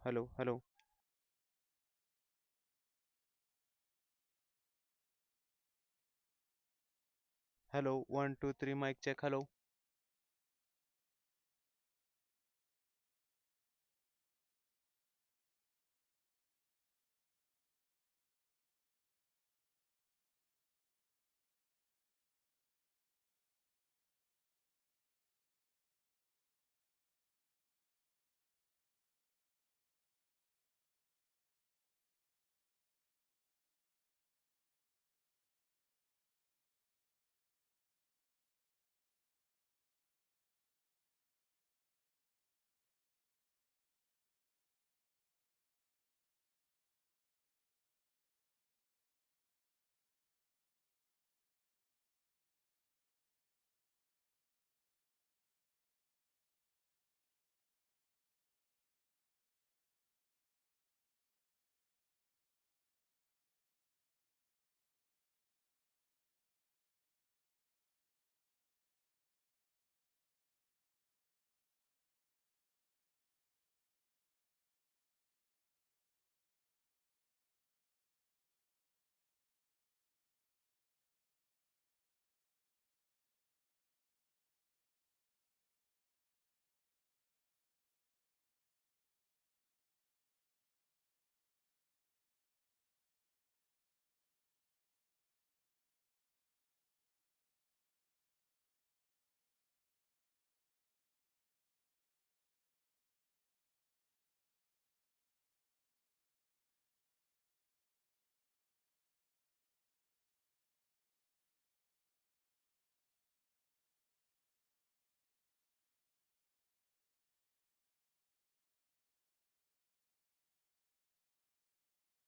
Hello, hello, hello. One, two, three. Mic check. Hello.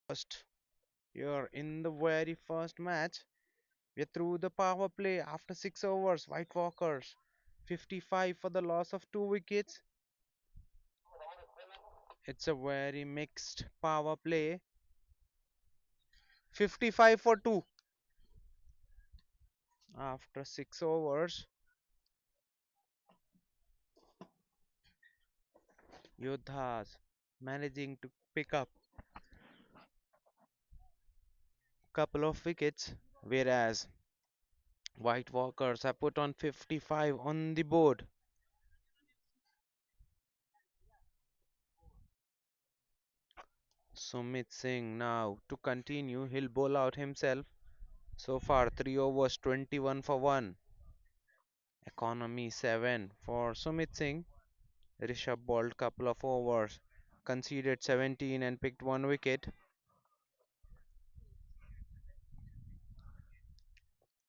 First, here in the very first match, we're through the power play after 6 overs. White Walkers, 55 for the loss of 2 wickets. It's a very mixed power play. 55 for 2 after 6 overs. Yodhas managing to pick up a couple of wickets, whereas White Walkers have put on 55 on the board. Sumit Singh now to continue, he'll bowl out himself. So far, 3 overs, 21 for 1. Economy 7 for Sumit Singh. Rishabh bowled couple of overs, conceded 17 and picked 1 wicket.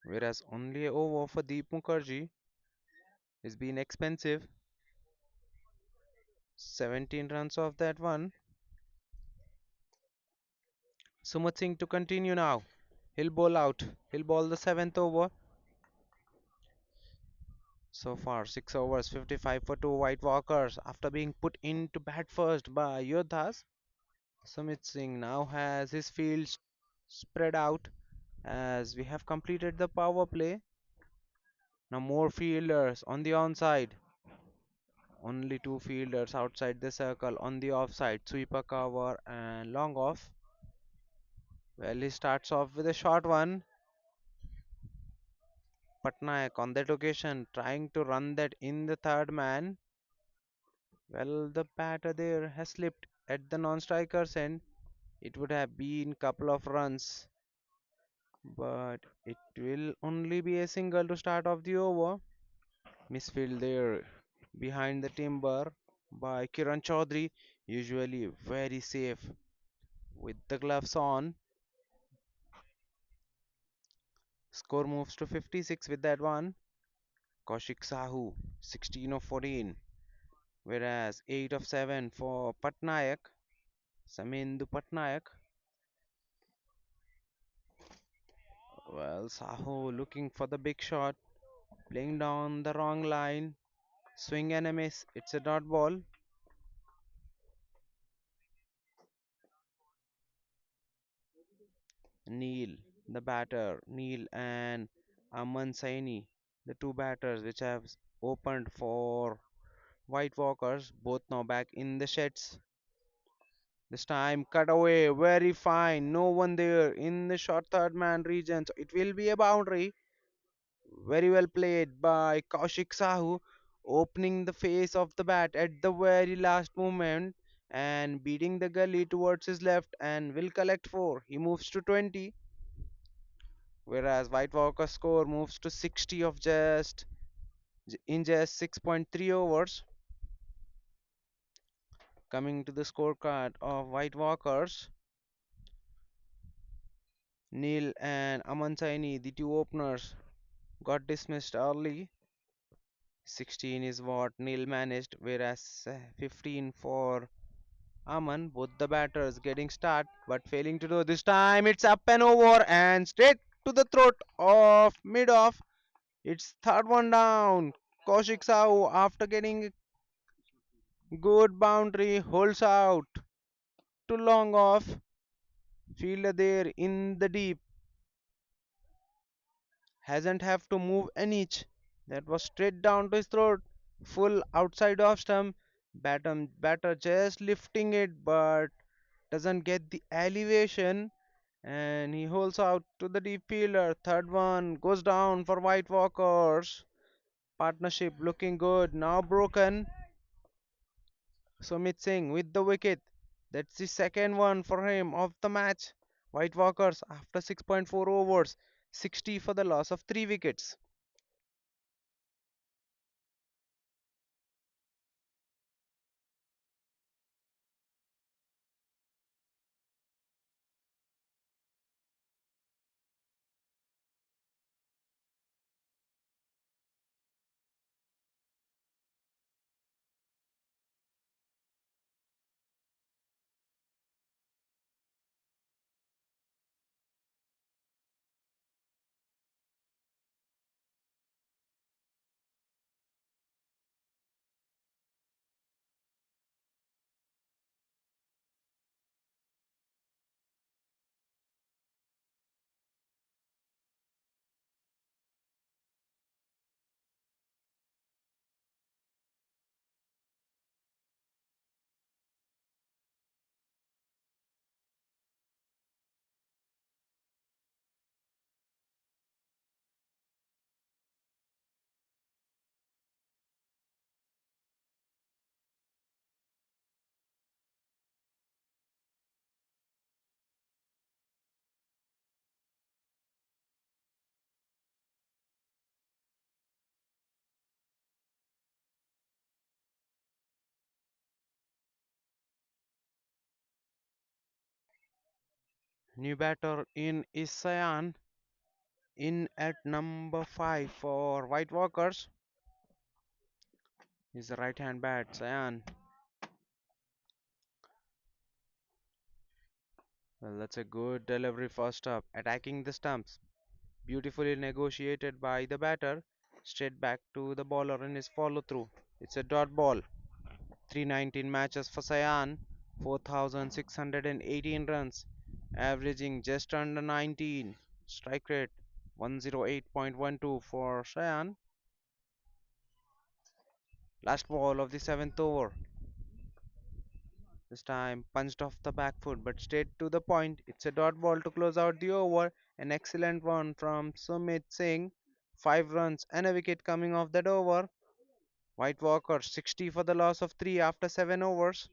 Whereas only a over for Deep Mukherjee is been expensive. 17 runs off that one. Sumit Singh to continue now. He'll bowl out. He'll bowl the seventh over. So far, 6 overs, 55 for 2 White Walkers after being put into bat first by Yodhas. Sumit Singh now has his fields spread out as we have completed the power play. Now more fielders on the onside. Only two fielders outside the circle on the offside. Sweeper cover and long off. Well, he starts off with a short one. Patnaik on that occasion trying to run that in the third man. Well, the batter there has slipped at the non-striker's end. It would have been couple of runs, but it will only be a single to start off the over. Misfield there behind the timber by Kiran Chaudhary, usually very safe with the gloves on. Score moves to 56 with that one. Kaushik Sahu, 16 of 14, whereas 8 of 7 for Patnaik. Samindu Patnaik. Well, Sahu looking for the big shot, playing down the wrong line. Swing and a miss. It's a dot ball. Neil, the batter, Neil and Aman Saini, the two batters which have opened for White Walkers, both now back in the sheds. This time, cut away, very fine, no one there in the short third man region. So it will be a boundary. Very well played by Kaushik Sahu, opening the face of the bat at the very last moment and beating the gully towards his left and will collect 4. He moves to 20, whereas White Walker's score moves to 60 of just 6.3 overs. Coming to the scorecard of White Walkers, Neil and Aman Saini, the two openers, got dismissed early. 16 is what Neil managed, whereas 15 for Aman. Both the batters getting start, but failing to do this time. It's up and over and straight to the throat of mid off. It's third one down. Kaushik Sahu, after getting a good boundary, holds out. Too long off. Fielder there in the deep hasn't have to move an inch. That was straight down to his throat. Full outside off stump. Batter just lifting it, but doesn't get the elevation. And he holds out to the deep fielder. Third one goes down for White Walkers. Partnership looking good. Now broken. Sumit Singh with the wicket. That's the second one for him of the match. White Walkers after 6.4 overs. 60 for the loss of 3 wickets. New batter in is Sayan in at number 5 for White Walkers. He's the right hand bat. Sayan. Well, that's a good delivery first up. Attacking the stumps. Beautifully negotiated by the batter. Straight back to the bowler in his follow through. It's a dot ball. 319 matches for Sayan. 4,618 runs. Averaging just under 19. Strike rate 108.12 for Sayan. Last ball of the 7th over. This time punched off the back foot but straight to the point. It's a dot ball to close out the over. An excellent one from Sumit Singh. 5 runs and a wicket coming off that over. White Walker 60 for the loss of 3 after 7 overs.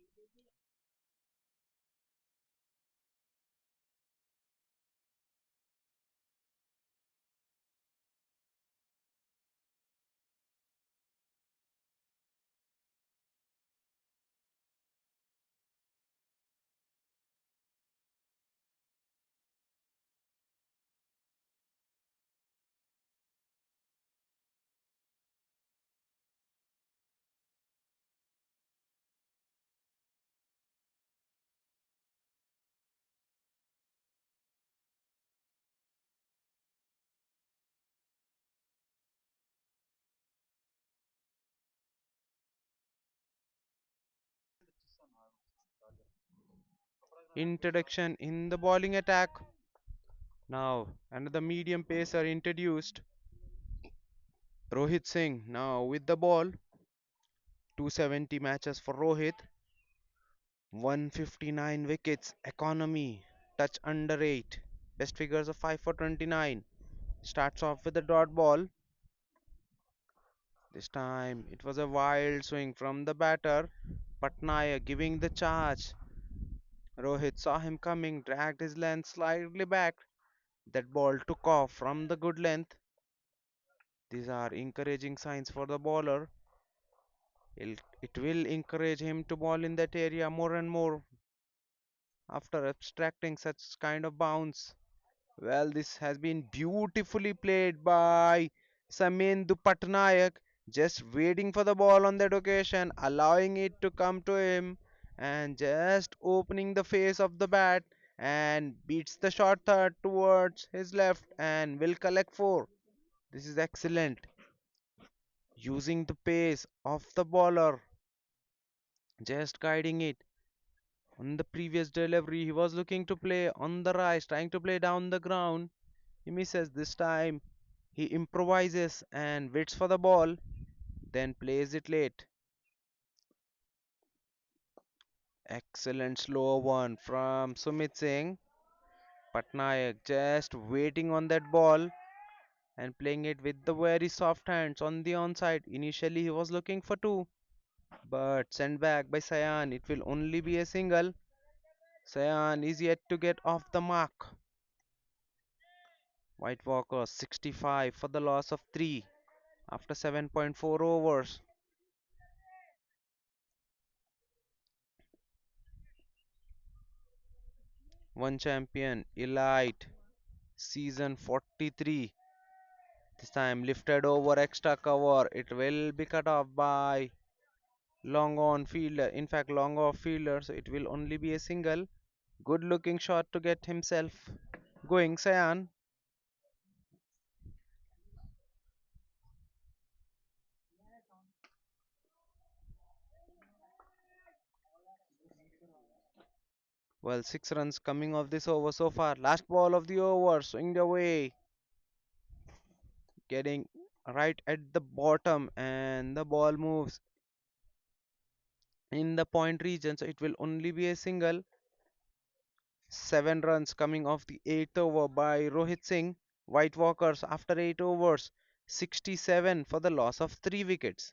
Introduction in the bowling attack. Now another medium pacer introduced. Rohit Singh now with the ball. 270 matches for Rohit. 159 wickets, economy, touch under 8. Best figures of 5 for 29. Starts off with a dot ball. This time it was a wild swing from the batter. Patnaik giving the charge. Rohit saw him coming, dragged his length slightly back. That ball took off from the good length. These are encouraging signs for the bowler. It will encourage him to bowl in that area more and more after abstracting such kind of bounce. Well, this has been beautifully played by Samendu Patnaik, just waiting for the ball on that occasion, allowing it to come to him, and just opening the face of the bat and beats the short third towards his left and will collect four. This is excellent. Using the pace of the bowler, just guiding it. On the previous delivery, he was looking to play on the rise, trying to play down the ground. He misses this time. He improvises and waits for the ball, then plays it late. Excellent slow one from Sumit Singh. Patnaik just waiting on that ball and playing it with the very soft hands on the onside. Initially, he was looking for two, but sent back by Sayan. It will only be a single. Sayan is yet to get off the mark. White Walker 65 for the loss of 3 after 7.4 overs. One champion, Elite, season 43. This time lifted over extra cover. It will be cut off by long on fielder. In fact, long off fielder, so it will only be a single. Good looking shot to get himself going, Sayan. Well, 6 runs coming off this over so far. Last ball of the over, swinged away, getting right at the bottom, and the ball moves in the point region, so it will only be a single. 7 runs coming off the eighth over by Rohit Singh. White Walkers after 8 overs, 67 for the loss of 3 wickets.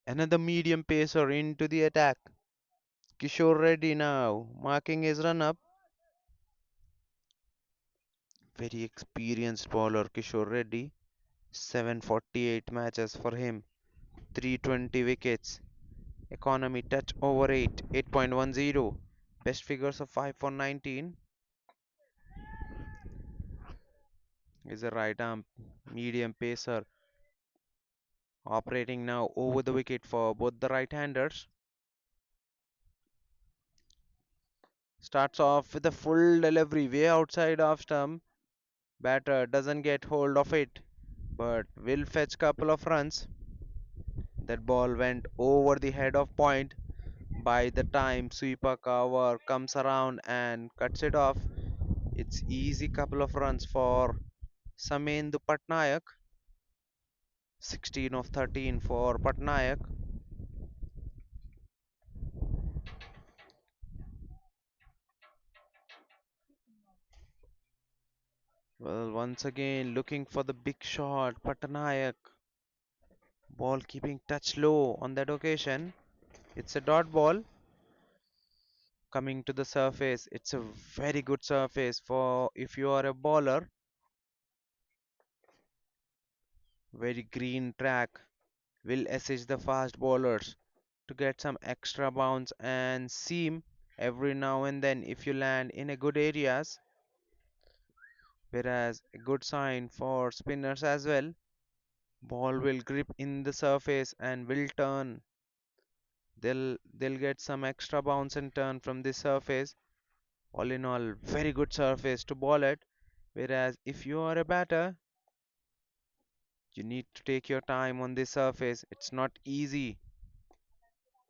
Another medium pacer into the attack. Kishore Reddy now marking his run up. Very experienced bowler Kishore Reddy. 748 matches for him. 320 wickets. Economy touch over 8. 8.10. Best figures of 5 for 19 is a right arm medium pacer operating now over the wicket for both the right-handers. Starts off with a full delivery way outside off stump. Batter doesn't get hold of it, but will fetch couple of runs. That ball went over the head of point. By the time sweeper cover comes around and cuts it off, it's easy couple of runs for Samendu Patnaik. 16 of 13 for Patnaik. Well, once again looking for the big shot. Patnaik ball keeping touch low on that occasion. It's a dot ball coming to the surface. It's a very good surface for if you are a bowler. Very green track will assist the fast bowlers to get some extra bounce and seam every now and then if you land in a good areas. Whereas a good sign for spinners as well. Ball will grip in the surface and will turn They'll get some extra bounce and turn from this surface. All in all, very good surface to ball at. Whereas if you are a batter, you need to take your time on this surface. It's not easy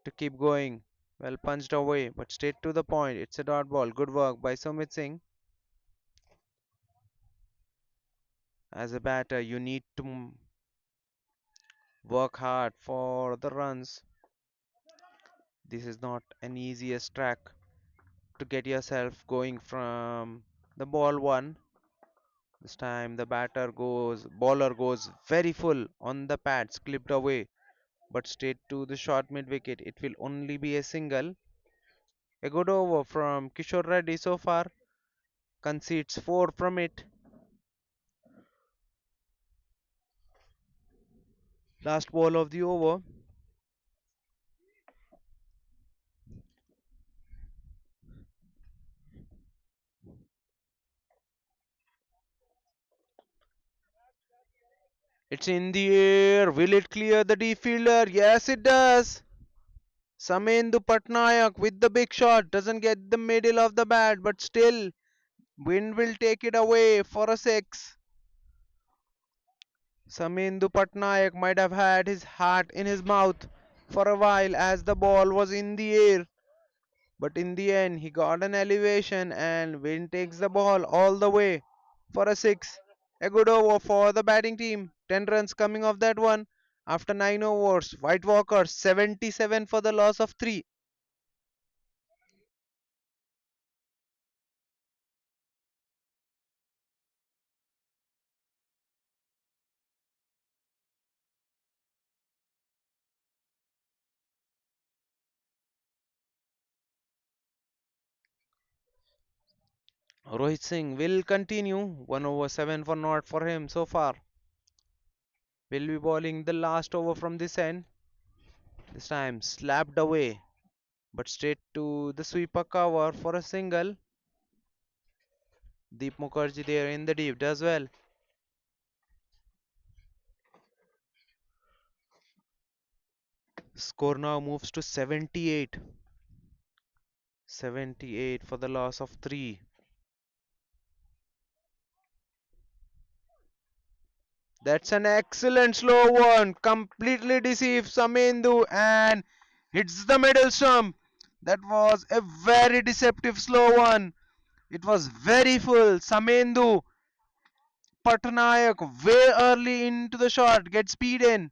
to keep going. Well punched away, but straight to the point. It's a dot ball. Good work by Sumit Singh. As a batter, you need to work hard for the runs. This is not an easiest track to get yourself going from the ball one. This time the bowler goes very full on the pads, clipped away, but straight to the short mid wicket. It will only be a single. A good over from Kishore Reddy so far. Concedes four from it. Last ball of the over. It's in the air. Will it clear the deep fielder? Yes, it does. Samendu Patnayak with the big shot doesn't get the middle of the bat, but still, wind will take it away for a six. Samendu Patnayak might have had his heart in his mouth for a while as the ball was in the air, but in the end, he got an elevation and wind takes the ball all the way for a six. A good over for the batting team. 10 runs coming off that one after 9 overs. White Walker 77 for the loss of 3. Rohit Singh will continue. 1 over 7 for not for him so far. Will be bowling the last over from this end. This time slapped away, but straight to the sweeper cover for a single. Deep Mukherjee there in the deep does well. Score now moves to 78. 78 for the loss of 3. That's an excellent slow one. Completely deceives Samendu and hits the middle stump. That was a very deceptive slow one. It was very full. Samendu Patnayak way early into the shot gets speed in,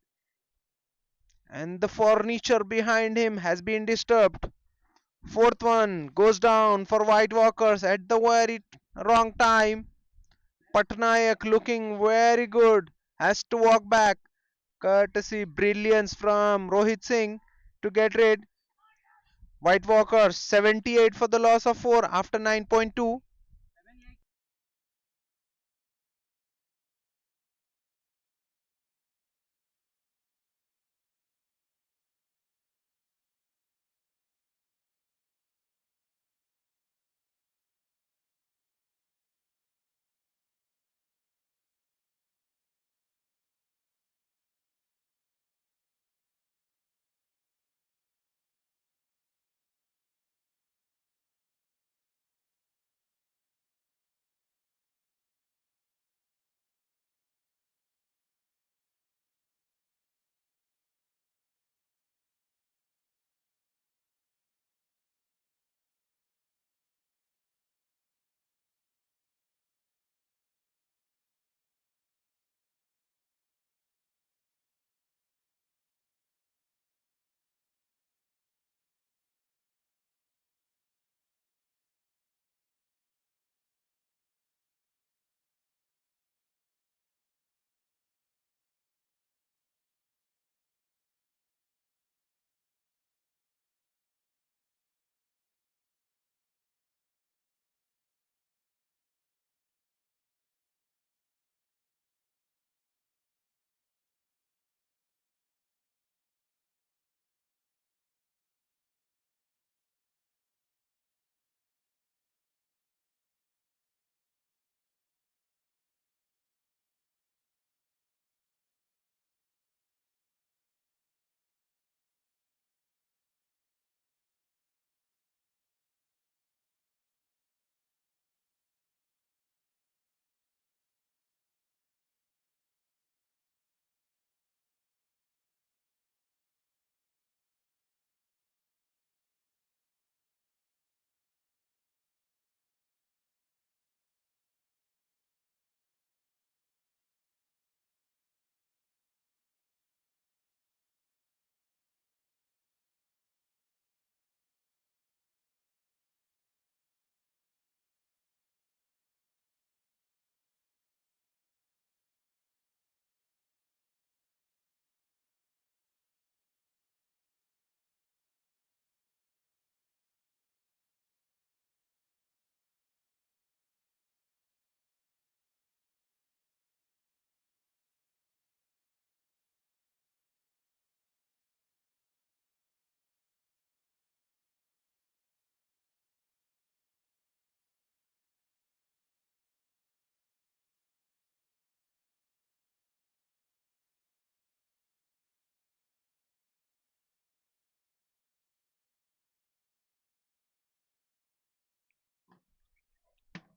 and the furniture behind him has been disturbed. Fourth one goes down for White Walkers at the very wrong time. Patnayak looking very good has to walk back. Courtesy brilliance from Rohit Singh to get rid. White Walkers 78 for the loss of 4 after 9.2.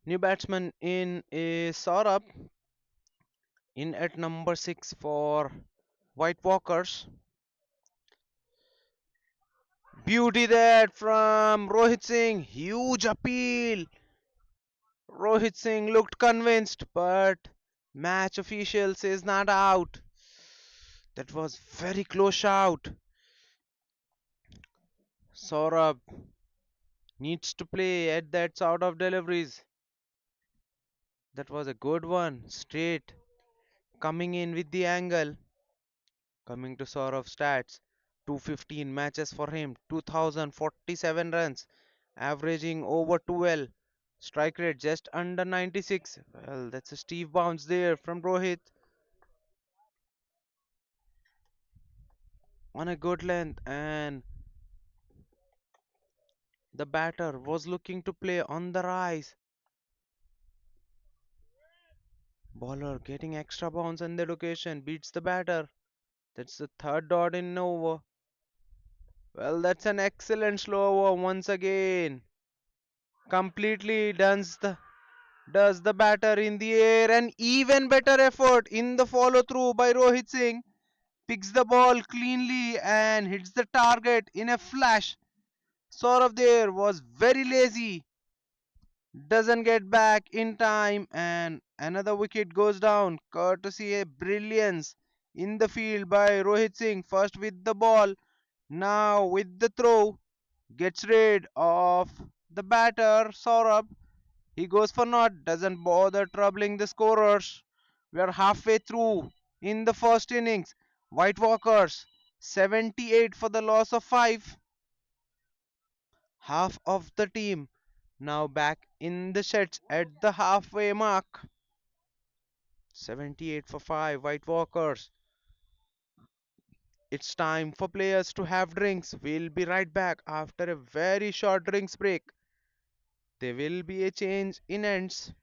New batsman in is Saurabh in at number 6 for White Walkers. Beauty that from Rohit Singh. Huge appeal. Rohit Singh looked convinced, but match official says not out. That was very close shout. Saurabh needs to play at that sort of deliveries. That was a good one. Straight coming in with the angle. Coming to Saurabh's stats. 215 matches for him. 2047 runs. Averaging over 12. Strike rate just under 96. Well, that's a Steve bounce there from Rohit. On a good length, and the batter was looking to play on the rise. Bowler getting extra bounce in the location beats the batter. That's the third dot in over. Well, that's an excellent slow over once again. Completely does the batter in the air, and even better effort in the follow through by Rohit Singh. Picks the ball cleanly and hits the target in a flash. Saurav there was very lazy, doesn't get back in time, and another wicket goes down, courtesy a brilliance in the field by Rohit Singh. First with the ball, now with the throw, gets rid of the batter Saurabh. He goes for naught, doesn't bother troubling the scorers. We are halfway through in the first innings. White Walkers 78 for the loss of 5. Half of the team now back in the sheds at the halfway mark. 78 for 5 White Walkers. It's time for players to have drinks. We'll be right back after a very short drinks break. There will be a change in ends.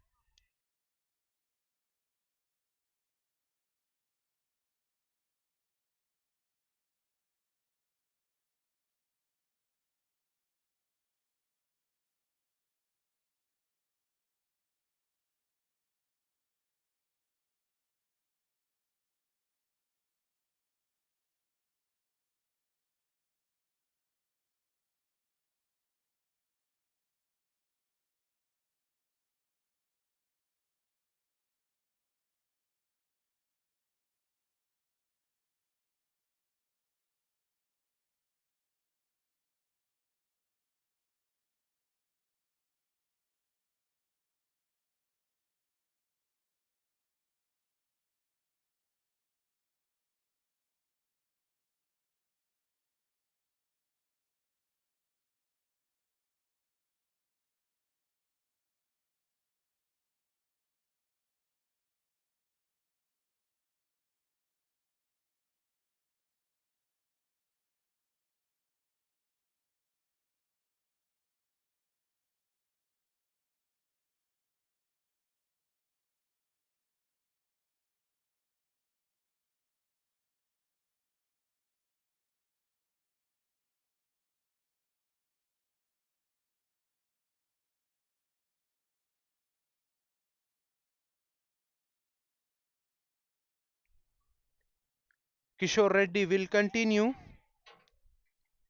Kishore Reddy will continue.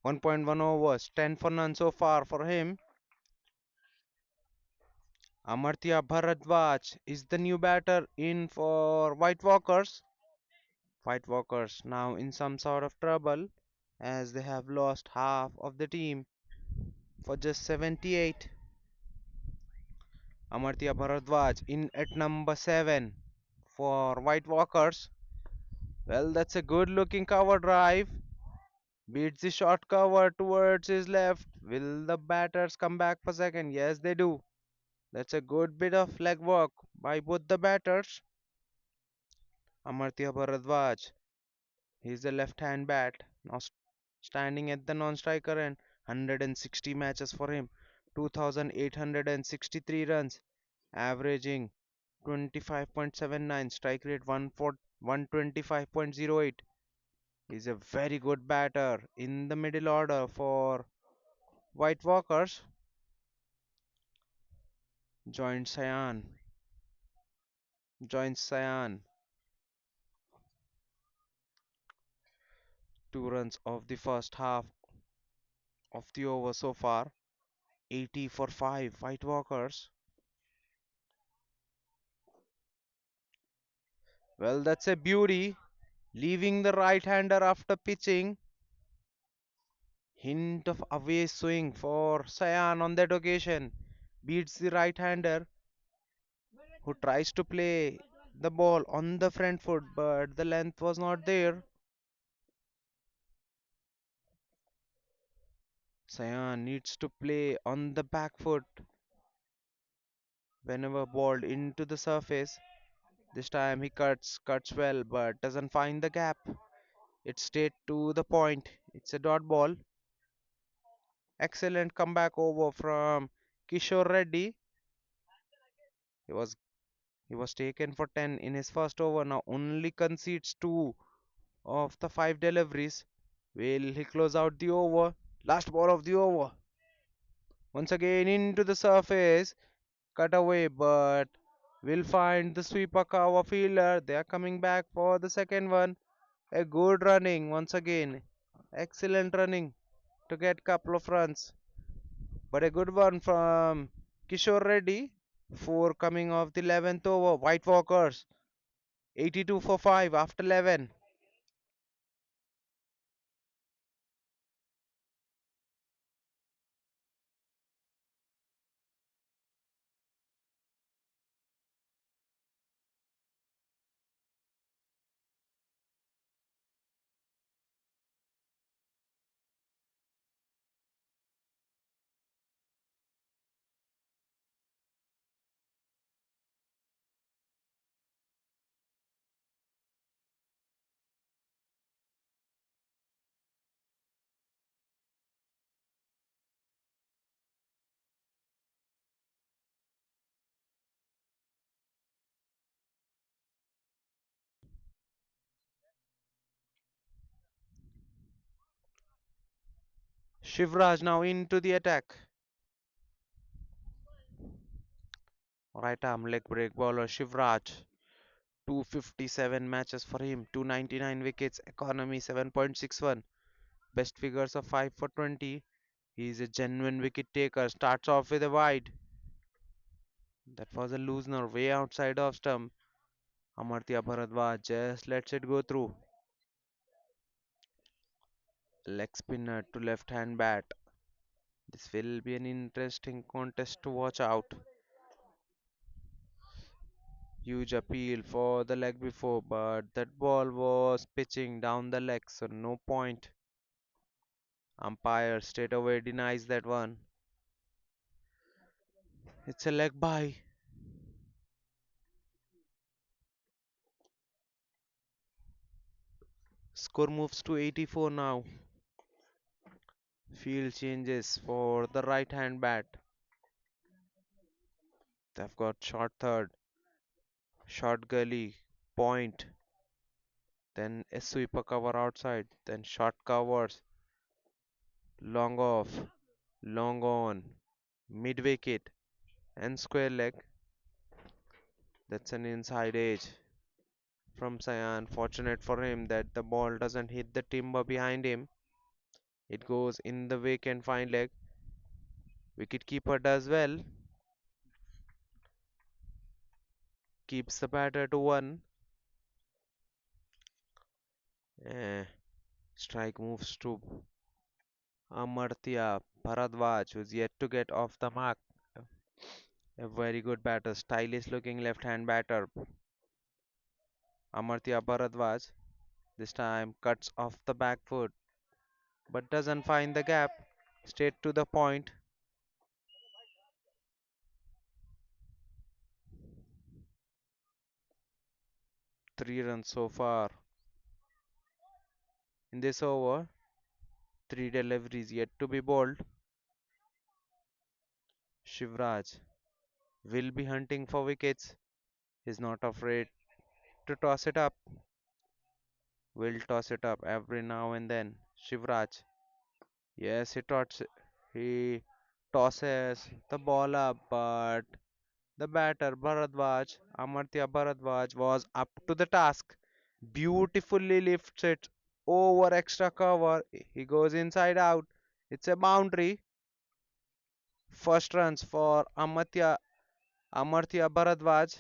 1.1 overs, 10 for none so far for him. Amartya Bharadwaj is the new batter in for White Walkers. White Walkers now in some sort of trouble as they have lost half of the team for just 78. Amartya Bharadwaj in at number 7 for White Walkers. Well, that's a good looking cover drive. Beats the short cover towards his left. Will the batters come back for second? Yes, they do. That's a good bit of leg work by both the batters. Amartya Bharadwaj, he's a left hand bat, now standing at the non striker end. 160 matches for him, 2,863 runs, averaging 25.79, strike rate 125.08. He's a very good batter in the middle order for White Walkers. joins Cyan, joins Cyan. 2 runs of the first half of the over so far. 80 for 5 White Walkers. Well, that's a beauty. Leaving the right-hander after pitching. Hint of away swing for Cyan on that occasion. Beats the right-hander who tries to play the ball on the front foot, but the length was not there. Cyan needs to play on the back foot whenever balled into the surface. This time he cuts well, but doesn't find the gap. It's straight to the point. It's a dot ball. Excellent comeback over from Kishore Reddy. He was he was taken for 10 in his first over. Now only concedes 2 of the 5 deliveries. Will he close out the over? Last ball of the over. Once again into the surface. Cut away, but will find the sweeper cover fielder. They are coming back for the second one. A good running once again. Excellent running to get couple of runs. But a good one from Kishore Reddy for coming off the 11th over. White Walkers 82 for 5 after 11. Shivraj now into the attack. Right arm leg break bowler Shivraj. 257 matches for him, 299 wickets, economy 7.61, best figures of 5 for 20. He is a genuine wicket taker. Starts off with a wide. That was a loosener way outside of stump. Amartya Bharadwaj just lets it go through. Leg spinner to left hand bat. This will be an interesting contest to watch out. Huge appeal for the leg before, but that ball was pitching down the leg, so no point. Umpire straight away denies that one. It's a leg bye. Score moves to 84 now. Field changes for the right hand bat. They've got short third, short gully, point, then a sweeper cover outside, then short covers, long off, long on, mid wicket, and square leg. That's an inside edge from Cyan. Fortunate for him that the ball doesn't hit the timber behind him. It goes in the vacant fine leg. Wicketkeeper does well, keeps the batter to one. Eh, strike moves to Amartya Bharadwaj, who's yet to get off the mark. A very good batter, stylish looking left hand batter. Amartya Bharadwaj this time cuts off the back foot but doesn't find the gap. Straight to the point. 3 runs so far in this over. 3 deliveries yet to be bowled. Shivraj will be hunting for wickets. He's not afraid to toss it up. Will toss it up every now and then. Shivraj. Yes, he tosses the ball up, but The batter Amartya Bharadwaj was up to the task. Beautifully lifts it over extra cover. He goes inside out. It's a boundary. First runs for Amartya Bharadwaj.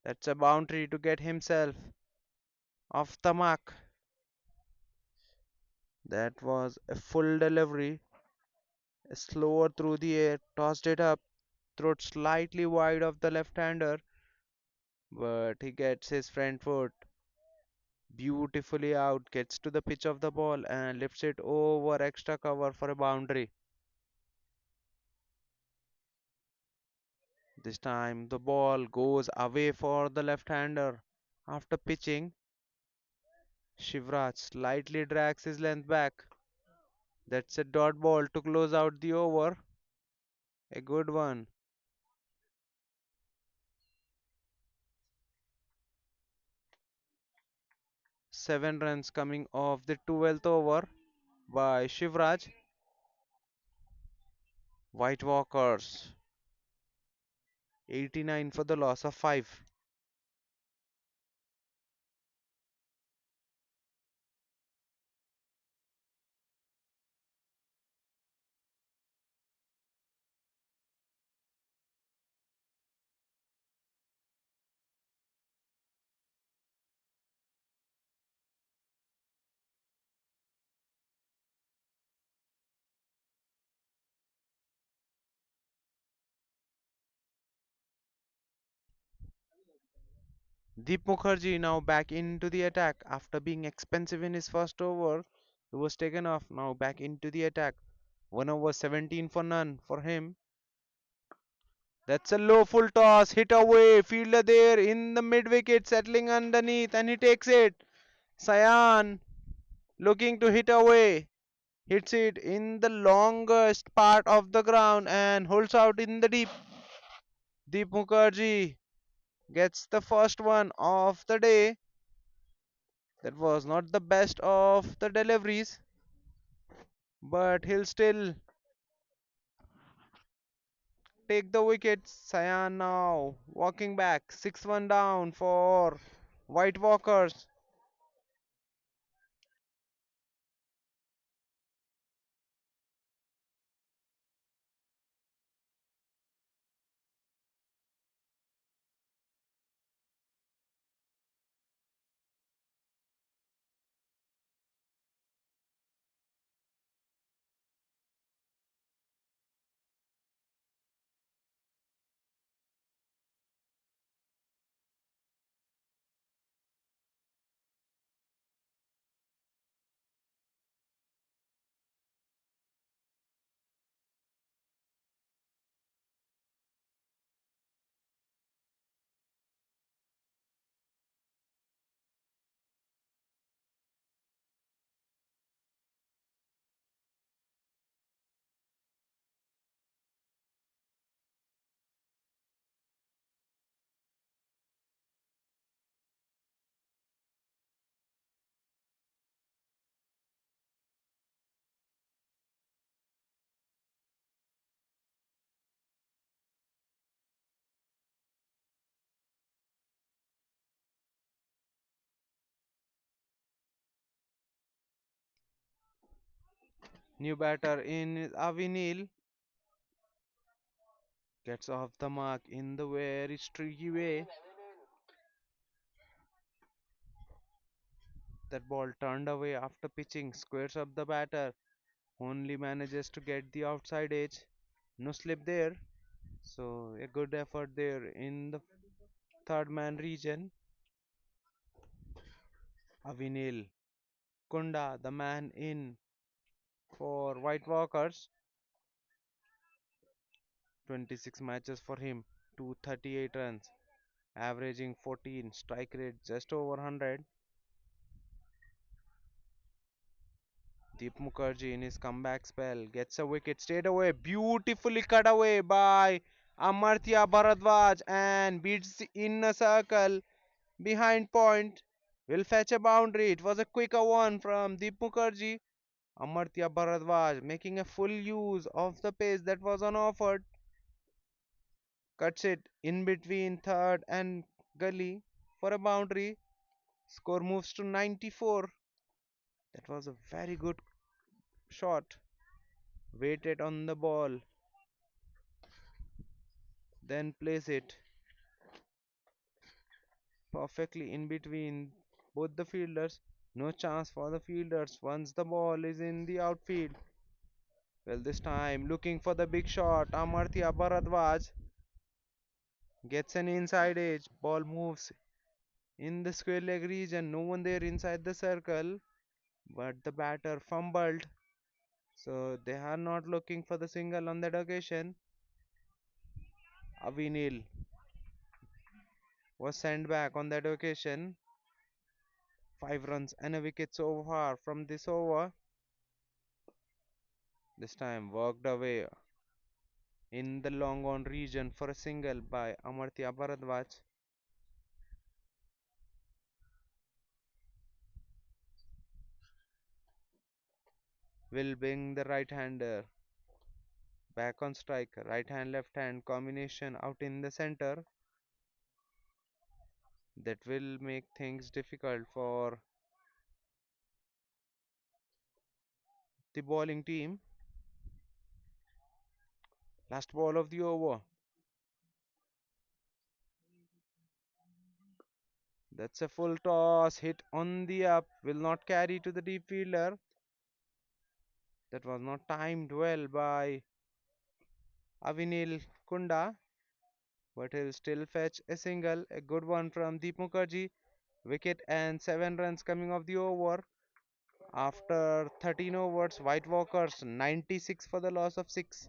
That's a boundary to get himself off the mark. That was a full delivery. Slower through the air, tossed it up, threw it slightly wide of the left-hander, but he gets his front foot beautifully out, gets to the pitch of the ball and lifts it over extra cover for a boundary. This time the ball goes away for the left-hander. After pitching, Shivraj slightly drags his length back. That's a dot ball to close out the over. A good one. 7 runs coming off the 12th over by Shivraj. White Walkers 89 for the loss of 5. Deep Mukherjee now back into the attack after being expensive in his first over. He was taken off, now back into the attack. 1 over 17 for none for him. That's a low full toss, hit away, fielder there in the mid wicket settling underneath and he takes it. Sayan looking to hit away, hits it in the longest part of the ground and holds out in the deep. Deep Mukherjee gets the first one of the day. That was not the best of the deliveries, but he'll still take the wicket. Sayan now walking back, 6-1 down for White Walkers. New batter in Avinil gets off the mark in the very streaky way. That ball turned away after pitching, squares up the batter, only manages to get the outside edge. No slip there, so a good effort there in the third man region. Avinil Kunda, the man in for White Walkers, 26 matches for him, 238 runs, averaging 14, strike rate just over 100. Deep Mukherjee in his comeback spell gets a wicket straight away, beautifully cut away by Amartya Bharadwaj and beats in a circle behind point. Will fetch a boundary. It was a quicker one from Deep Mukherjee. Amartya Bharadwaj making a full use of the pace that was on offer. cuts it in between third and gully for a boundary. Score moves to 94. That was a very good shot. Waited on the ball, then place it perfectly in between both the fielders. No chance for the fielders once the ball is in the outfield. Well, this time looking for the big shot. Amartya Bharadwaj gets an inside edge. Ball moves in the square leg region. No one there inside the circle, but the batter fumbled. So they are not looking for the single on that occasion. Avinil was sent back on that occasion. 5 runs and a wicket so far from this over. This time worked away in the long on region for a single by Amartya Bharadwaj. Will bring the right hander back on strike. Right hand left hand combination out in the center. That will make things difficult for the bowling team. Last ball of the over. That's a full toss hit on the up. Will not carry to the deep fielder. That was not timed well by Avinil Kunda, but he'll still fetch a single. A good one from Deep Mukherjee. Wicket and 7 runs coming off the over. After 13 overs, White Walkers 96 for the loss of 6.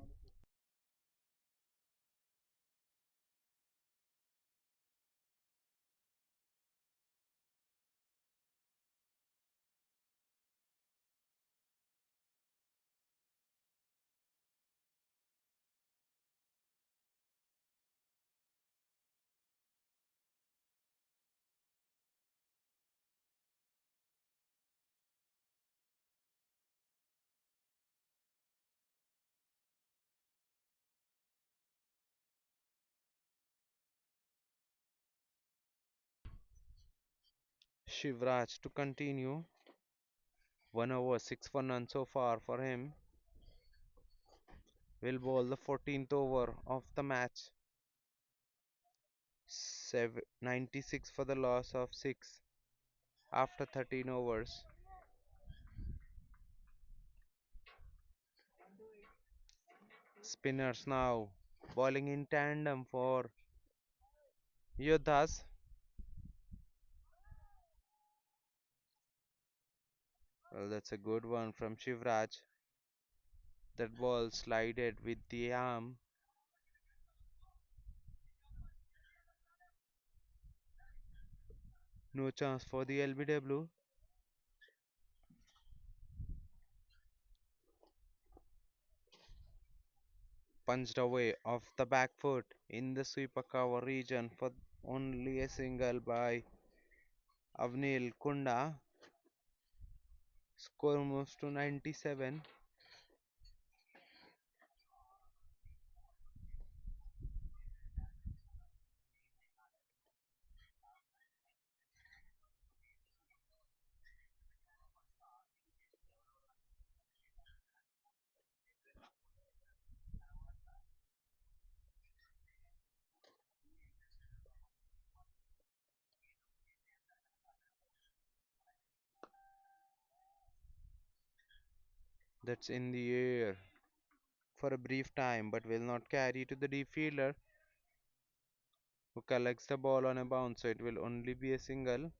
Shivraj to continue. 1 over 6 for none so far for him. Will bowl the 14th over of the match. 96 for the loss of 6 after 13 overs. Spinners now bowling in tandem for Yodhas. Well, that's a good one from Shivraj. That ball slided with the arm. No chance for the LBW. Punched away off the back foot in the sweeper cover region for only a single by Avnil Kunda. Score moves to 97. That's in the air for a brief time but will not carry to the deep fielder who collects the ball on a bounce, so it will only be a single.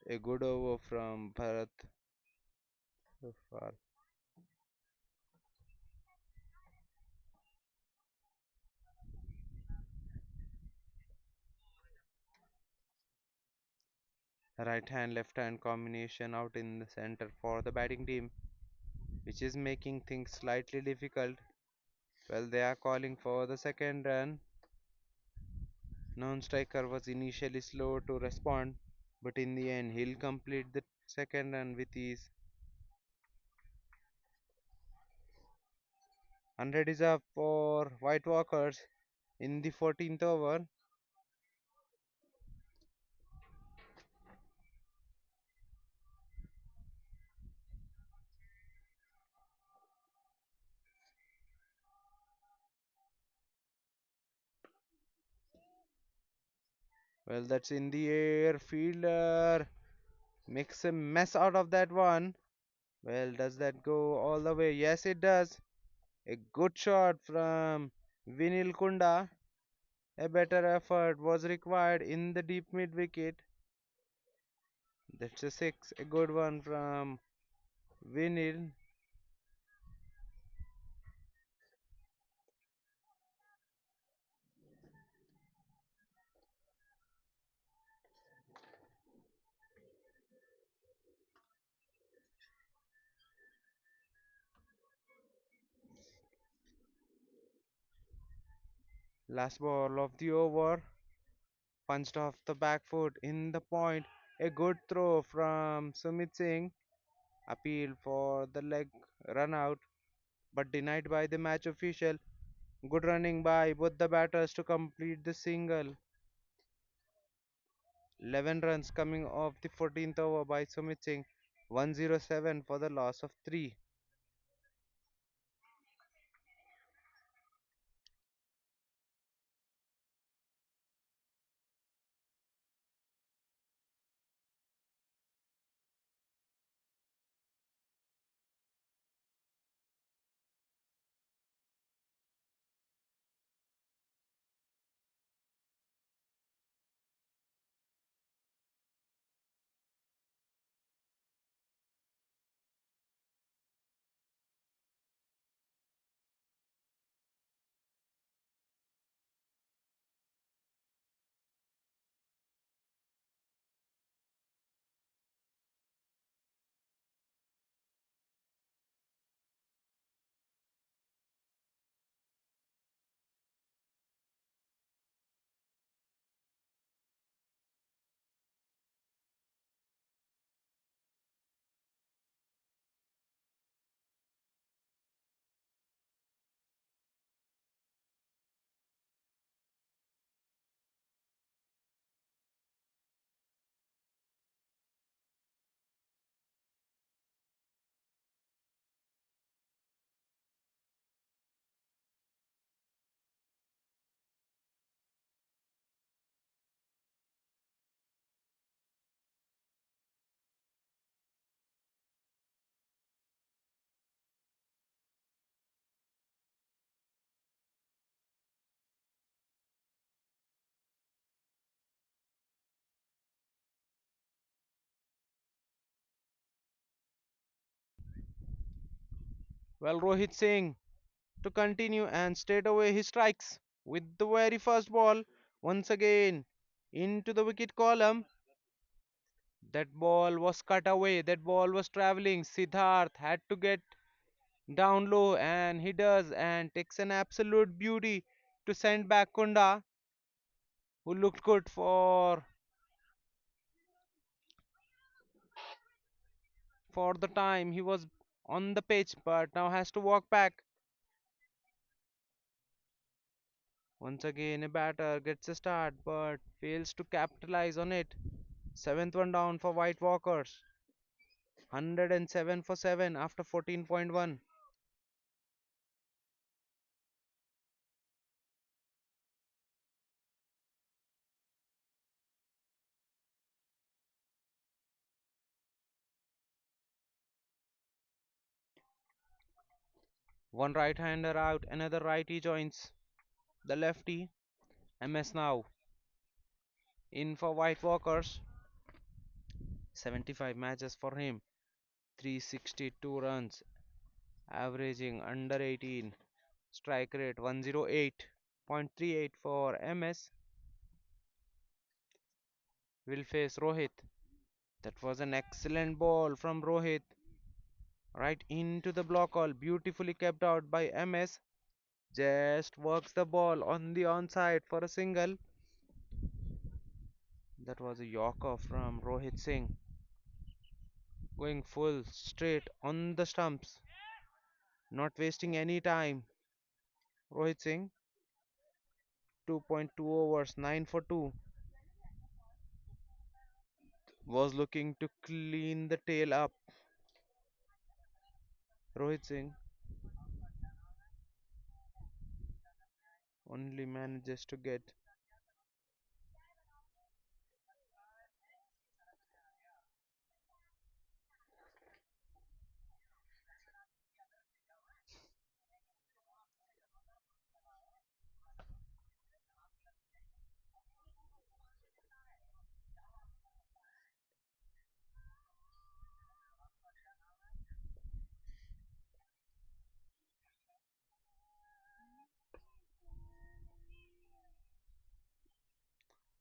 A good over from Bharat so far. Right hand left hand combination out in the center for the batting team, which is making things slightly difficult. Well, they are calling for the second run. Non striker was initially slow to respond, but in the end, he'll complete the second run with ease. 100 is up for White Walkers in the 14th over. Well, that's in the air. Fielder makes a mess out of that one. Well, does that go all the way? Yes, it does. A good shot from Vinil Kunda. A better effort was required in the deep mid wicket. That's a six. A good one from Vinil. Last ball of the over. Punched off the back foot in the point. A good throw from Sumit Singh. Appeal for the leg run out, but denied by the match official. Good running by both the batters to complete the single. 11 runs coming off the 14th over by Sumit Singh. 107 for the loss of 3. Well, Rohit Singh to continue and straight away he strikes with the very first ball once again into the wicket column. That ball was cut away. That ball was traveling. Siddharth had to get down low and he does and takes an absolute beauty to send back Kunda who looked good for the time he was on the pitch but now has to walk back. Once again a batter gets a start but fails to capitalize on it. Seventh one down for White Walkers. 107 for 7 after 14.1. One right hander out, another righty joins the lefty. MS now in for White Walkers. 75 matches for him, 362 runs, averaging under 18, strike rate 108.38 for MS. Will face Rohit. That was an excellent ball from Rohit, right into the block hole, beautifully kept out by MS. Just works the ball on the onside for a single. That was a yorker from Rohit Singh, going full straight on the stumps, not wasting any time. Rohit Singh, 2.2 overs, 9 for 2, was looking to clean the tail up. Rohit Singh only manages to get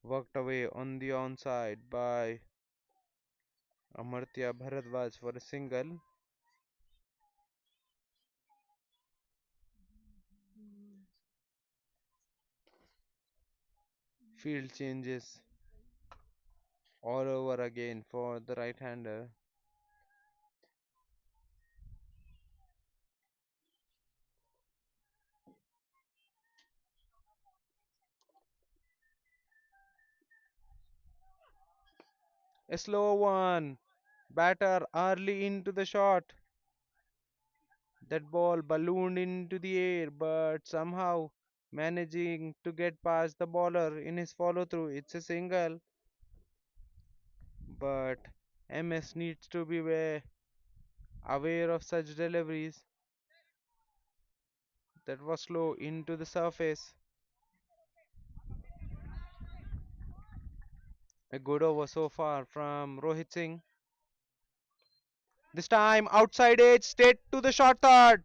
worked away on the onside by Amartya Bharadwaj for a single. Field changes all over again for the right hander. A slow one. Batter early into the shot. That ball ballooned into the air, but somehow managing to get past the bowler in his follow through. It's a single, but MS needs to be aware of such deliveries. That was slow into the surface. A good over so far from Rohit Singh. This time outside edge, straight to the short third.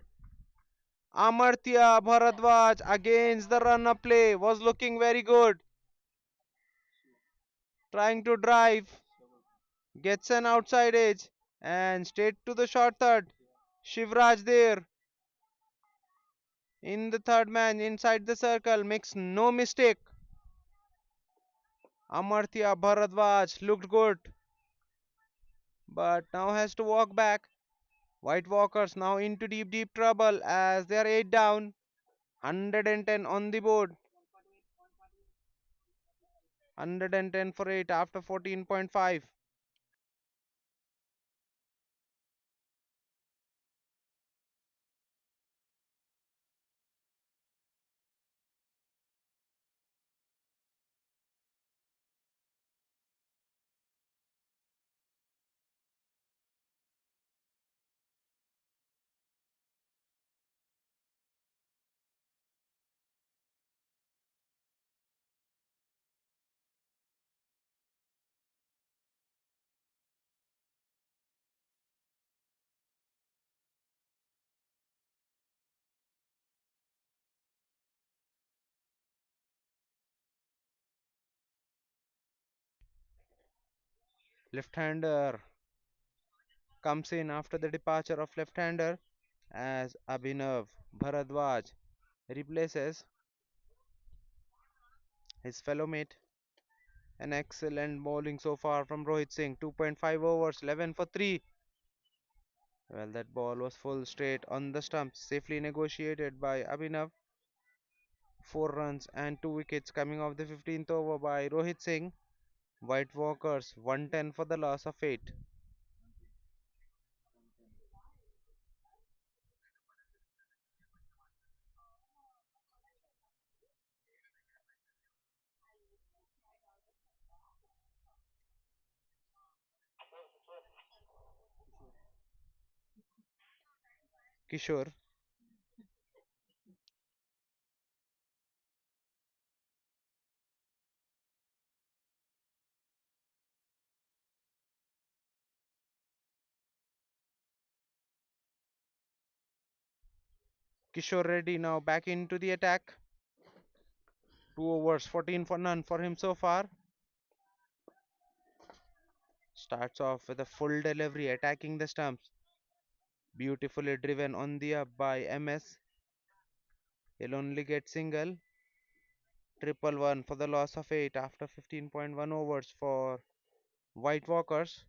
Amartya Bharadwaj against the run up play was looking very good. Trying to drive, gets an outside edge and straight to the short third. Shivraj there in the third man inside the circle makes no mistake. Amartya Bharadwaj looked good but now has to walk back. White Walkers now into deep trouble as they are 8 down. 110 on the board. 110 for 8 after 14.5. Left-hander comes in after the departure of left-hander as Abhinav Bharadwaj replaces his fellow mate. An excellent bowling so far from Rohit Singh. 2.5 overs, 11 for 3. Well, that ball was full straight on the stumps, safely negotiated by Abhinav. 4 runs and 2 wickets coming off the 15th over by Rohit Singh. White Walkers 110 for the loss of 8. Kishore. Kishore Reddy now back into the attack. 2 overs, 14 for none for him so far. Starts off with a full delivery attacking the stumps. Beautifully driven on the up by MS. He'll only get single. Triple one for the loss of 8 after 15.1 overs for White Walkers.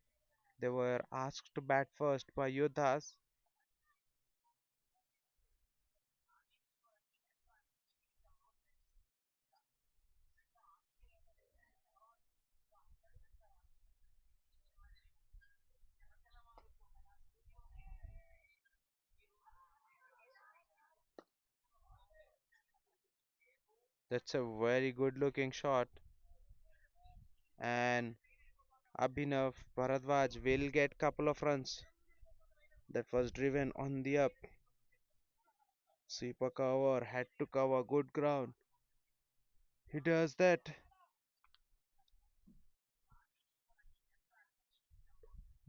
They were asked to bat first by Yodhas. That's a very good looking shot. And Abhinav Bharadwaj will get couple of runs. That was driven on the up. Sweeper cover, had to cover good ground. He does that.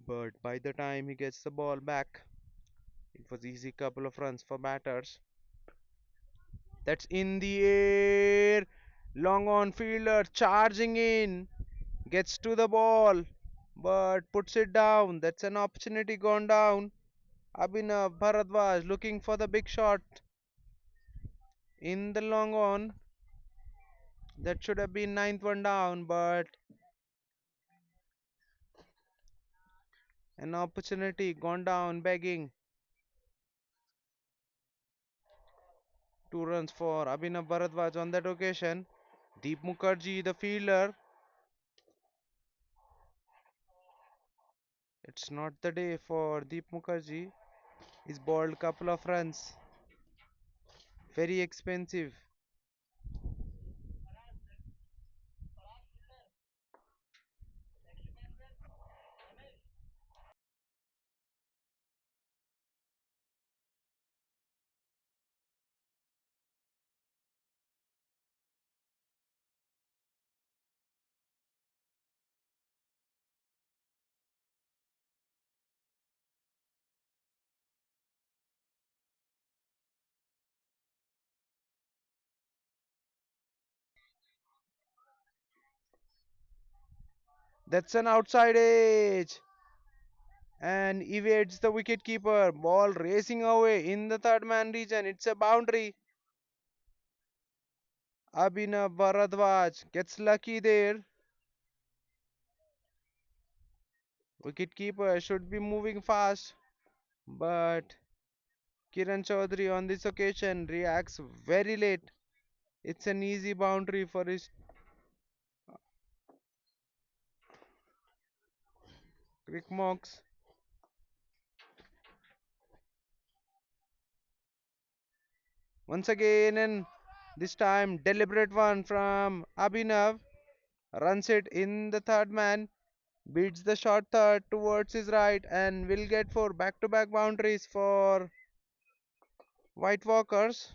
But by the time he gets the ball back, it was easy couple of runs for batters. That's in the air. Long on fielder charging in. Gets to the ball. But puts it down. That's an opportunity gone down. Abhinav Bharadwaj looking for the big shot in the long on. That should have been ninth one down, but an opportunity gone down begging. 2 runs for Abhinav Bharadwaj on that occasion. Deep Mukherjee, the fielder. It's not the day for Deep Mukherjee. He's bowled couple of runs. Very expensive. That's an outside edge and evades the wicketkeeper. Ball racing away in the third man region. It's a boundary. Abhinav Bharadwaj gets lucky there. Wicketkeeper should be moving fast, but Kiran Chaudhary on this occasion reacts very late. It's an easy boundary for his quick marks. Once again, and this time deliberate one from Abhinav. Runs it in the third man, beats the short third towards his right, and will get 4 back-to-back boundaries for White Walkers.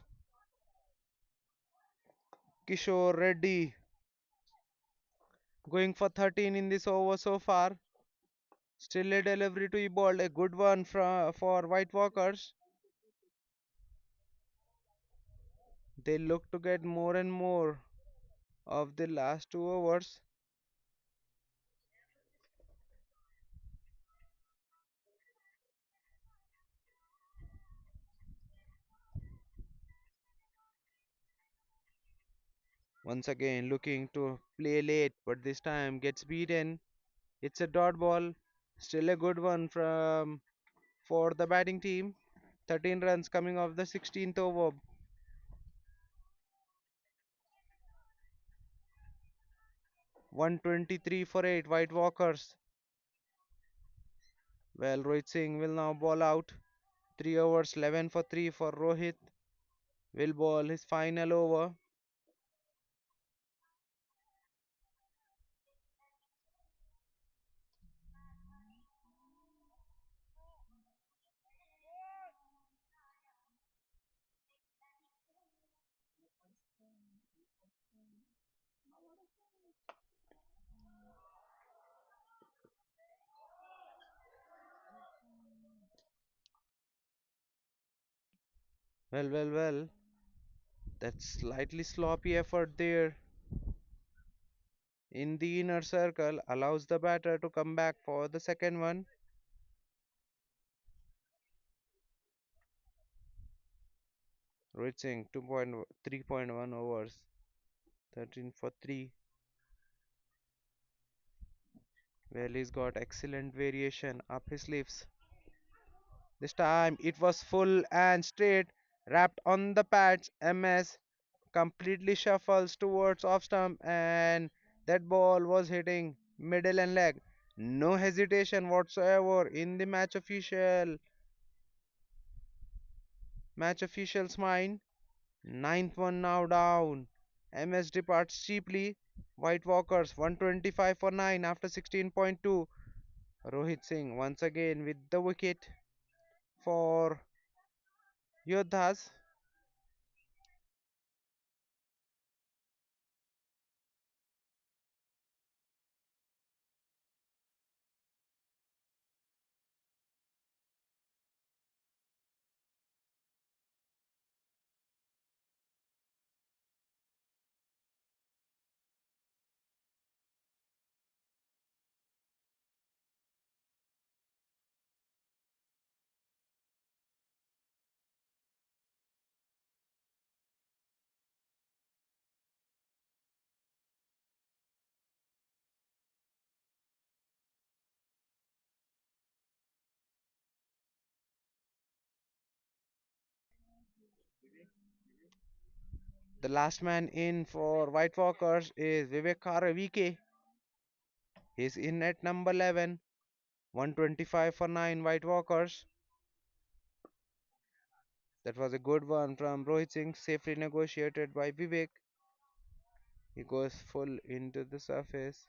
Kishore Reddy going for 13 in this over so far. Still a delivery to Ebold, a good one for White Walkers. They look to get more and more of the last 2 overs. Once again looking to play late, but this time gets beaten. It's a dot ball. Still a good one from for the batting team. 13 runs coming off the 16th over. 123 for 8 White Walkers. Well, Rohit Singh will now ball out. 3 overs, 11 for 3 for Rohit. Will ball his final over. Well. That's slightly sloppy effort there in the inner circle allows the batter to come back for the second one. Rohit Singh 2.3.1 overs, 13 for 3. Well, he's got excellent variation up his sleeves. This time it was full and straight, wrapped on the pads. MS completely shuffles towards off stump, and that ball was hitting middle and leg. No hesitation whatsoever in the match official's mind. Ninth one now down. MS departs cheaply. White Walkers 125 for 9 after 16.2. Rohit Singh once again with the wicket for Yodhas. The last man in for White Walkers is Vivek VK. He's in at number 11. 125 for 9 White Walkers. That was a good one from Rohit Singh, safely negotiated by Vivek. He goes full into the surface.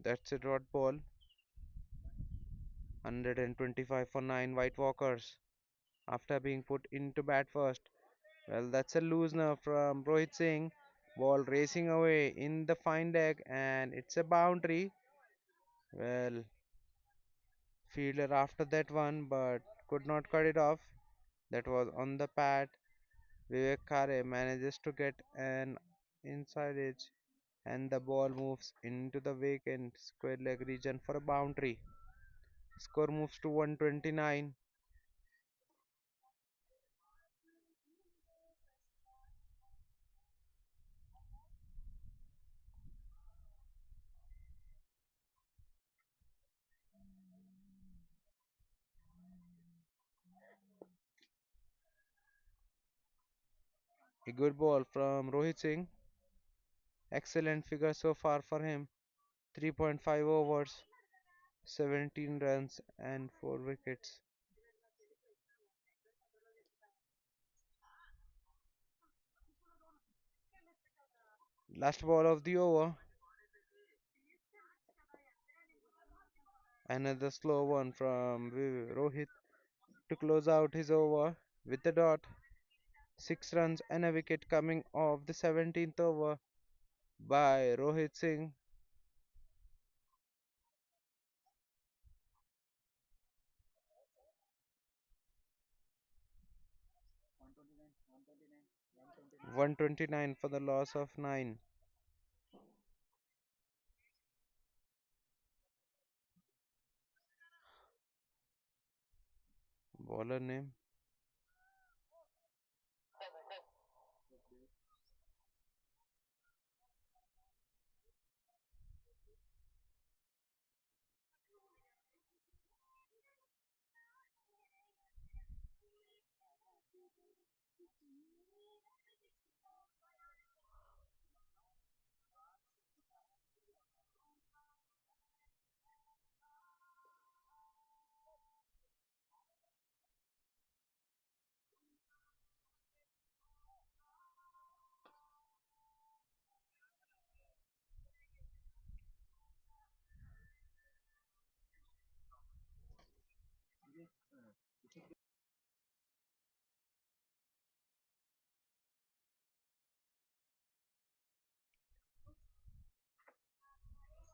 That's a dot ball. 125 for 9 White Walkers after being put into bat first. Well, that's a loosener from Rohit Singh. Ball racing away in the fine leg, and it's a boundary. Well, fielder after that one, but could not cut it off. That was on the pad. Vivek Khare manages to get an inside edge, and the ball moves into the vacant square leg region for a boundary. Score moves to 129. A good ball from Rohit Singh. Excellent figure so far for him. 3.5 overs, 17 runs, and 4 wickets. Last ball of the over. Another slow one from Rohit to close out his over with the dot. 6 runs and a wicket coming off the 17th over by Rohit Singh. One 129 for the loss of 9. Bowler name.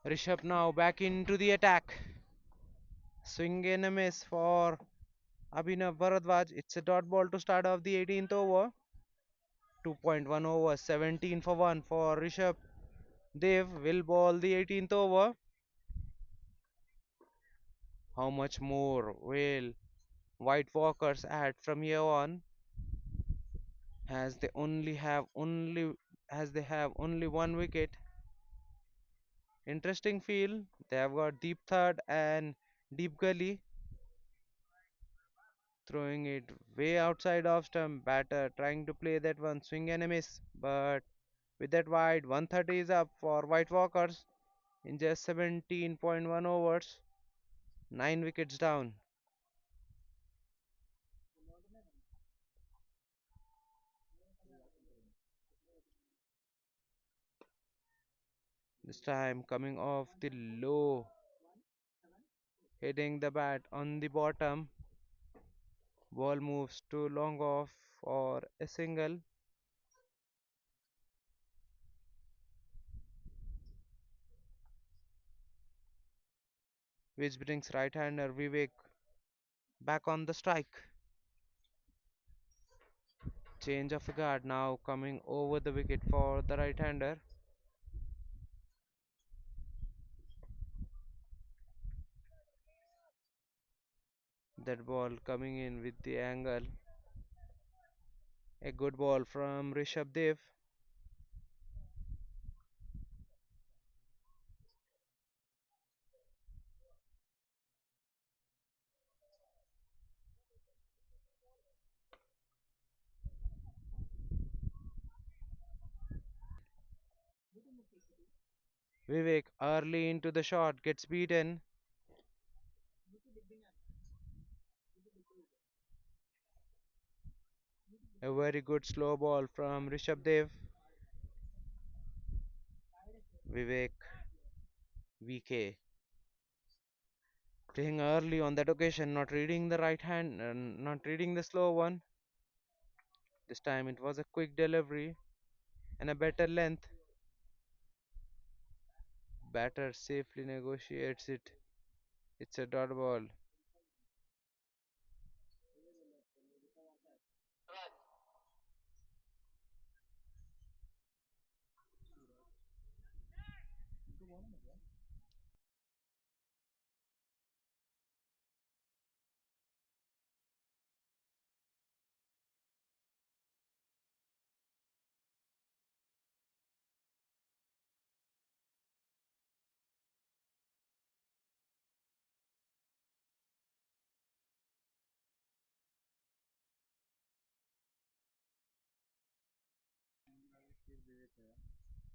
Rishabh now back into the attack. Swing and a miss for Abhinav Bharadwaj. It's a dot ball to start off the 18th over. 2.1 over, 17 for 1 for Rishabh. Dev will ball the 18th over. How much more will White Walkers add from here on? As they only have only as they have only one wicket. Interesting field. They have got deep third and deep gully, throwing it way outside off stump. Batter trying to play that one, swing and a miss. But with that wide, 130 is up for White Walkers in just 17.1 overs, 9 wickets down. This time coming off the low, hitting the bat on the bottom. Ball moves too long off for a single, which brings right-hander Vivek back on the strike. Change of guard now coming over the wicket for the right-hander. That ball coming in with the angle. A good ball from Rishabh Dev. Vivek early into the shot gets beaten. A very good slow ball from Rishabh Dev. Vivek VK playing early on that occasion, not reading the right hand, not reading the slow one. This time it was a quick delivery and a better length. Batter safely negotiates it. It's a dot ball.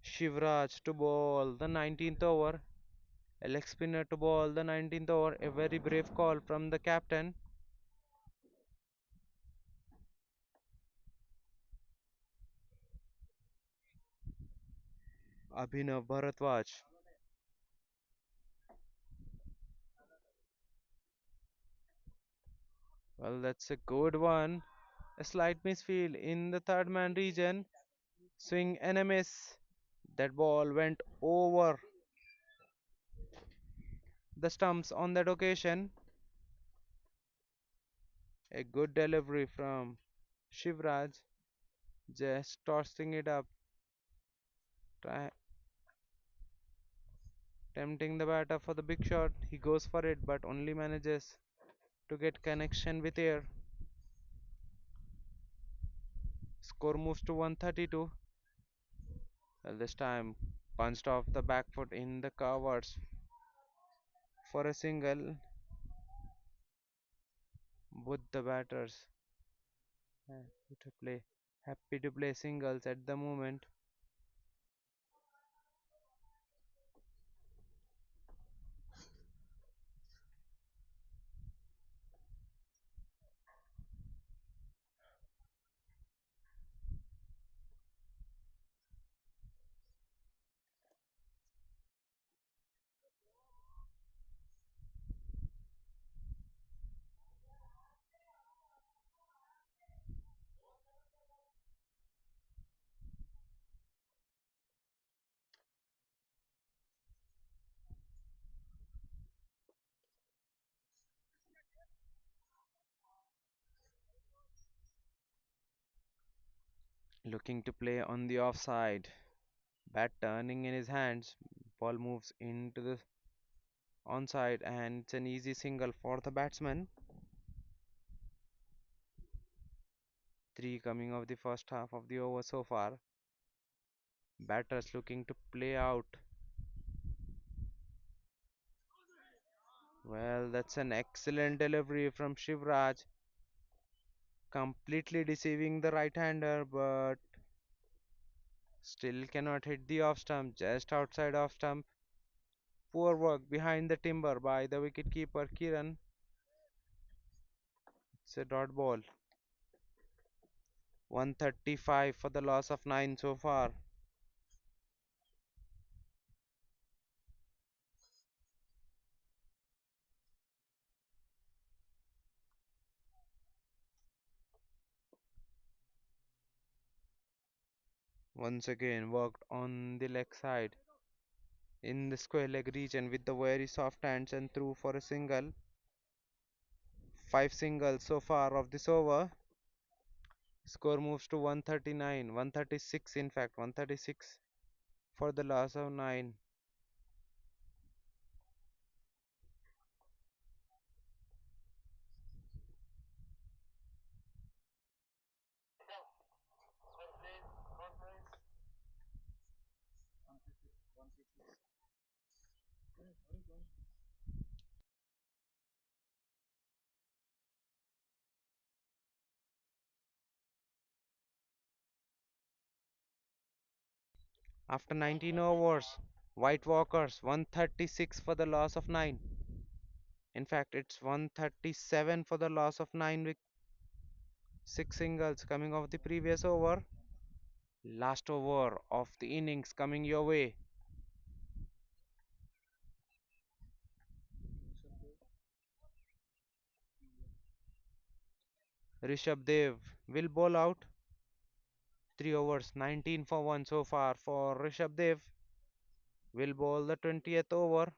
Shivraj to ball the 19th over. Alex Spinner to ball the 19th over. A very brave call from the captain. Abhinav Bharadwaj. Well, that's a good one. A slight misfield in the third man region. Swing and a miss. That ball went over the stumps on that occasion. A good delivery from Shivraj, just tossing it up, try, tempting the batter for the big shot. He goes for it, but only manages to get connection with air. Score moves to 132. Well, this time punched off the back foot in the covers for a single. Both the batters happy happy to play singles at the moment. Looking to play on the offside. Bat turning in his hands. Ball moves into the onside and it's an easy single for the batsman. Three coming of the first half of the over so far. Batters looking to play out. Well, that's an excellent delivery from Shivraj. Completely deceiving the right hander, but still cannot hit the off stump, just outside off stump. Poor work behind the timber by the wicketkeeper Kiran. It's a dot ball. 135 for the loss of 9 so far. Once again worked on the leg side in the square leg region with the very soft hands and threw for a single. Five singles so far of this over. Score moves to 139, 136 in fact, 136 for the loss of 9. After 19 overs, White Walkers 136 for the loss of 9. In fact, it's 137 for the loss of 9 with 6 singles coming off the previous over. Last over of the innings coming your way. Rishabh Dev will bowl out. 3 overs, 19 for 1 so far for Rishabh Dev. Will bowl the 20th over.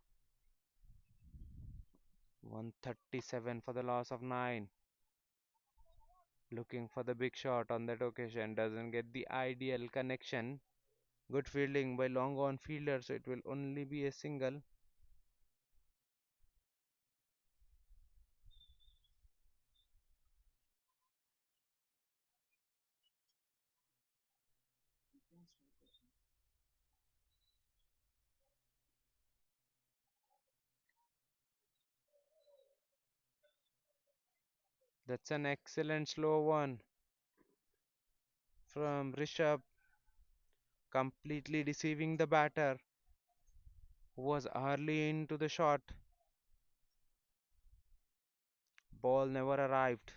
137 for the loss of 9. Looking for the big shot on that occasion. Doesn't get the ideal connection. Good fielding by long on fielder, so it will only be a single. That's an excellent slow one from Rishabh, completely deceiving the batter who was early into the shot. Ball never arrived.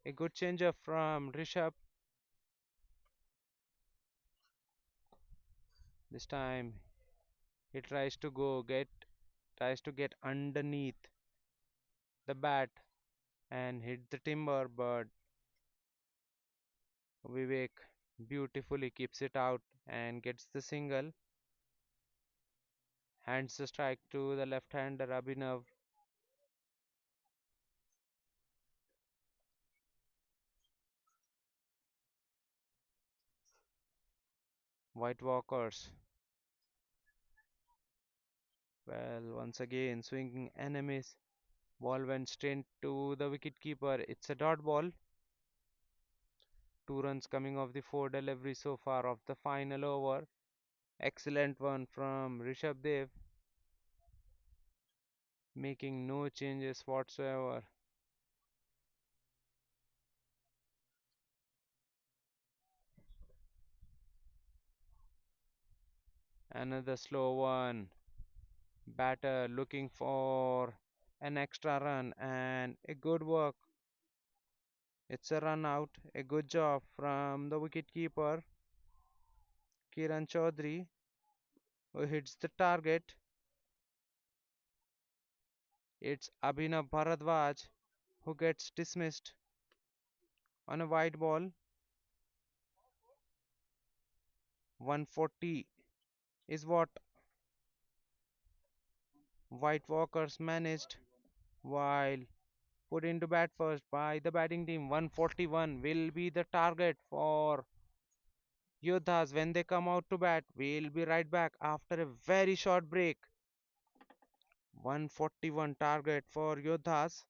A good changer from Rishabh. This time he tries to get underneath the bat and hit the timber, but Vivek beautifully keeps it out and gets the single. Hands the strike to the left-hander Abhinav. White Walkers. Well, once again, swinging enemies. Ball went straight to the wicketkeeper. It's a dot ball. 2 runs coming off the 4 deliveries so far of the final over. Excellent one from Rishabh Dev, making no changes whatsoever. Another slow one. Batter looking for an extra run and a good work. It's a run out. A good job from the wicketkeeper Kiran Chaudhary, who hits the target. It's Abhinav Bharadwaj who gets dismissed on a wide ball. 140 is what White Walkers managed, while put into bat first by the batting team. 141 will be the target for Yodhas when they come out to bat. We'll be right back after a very short break. 141 target for Yodhas.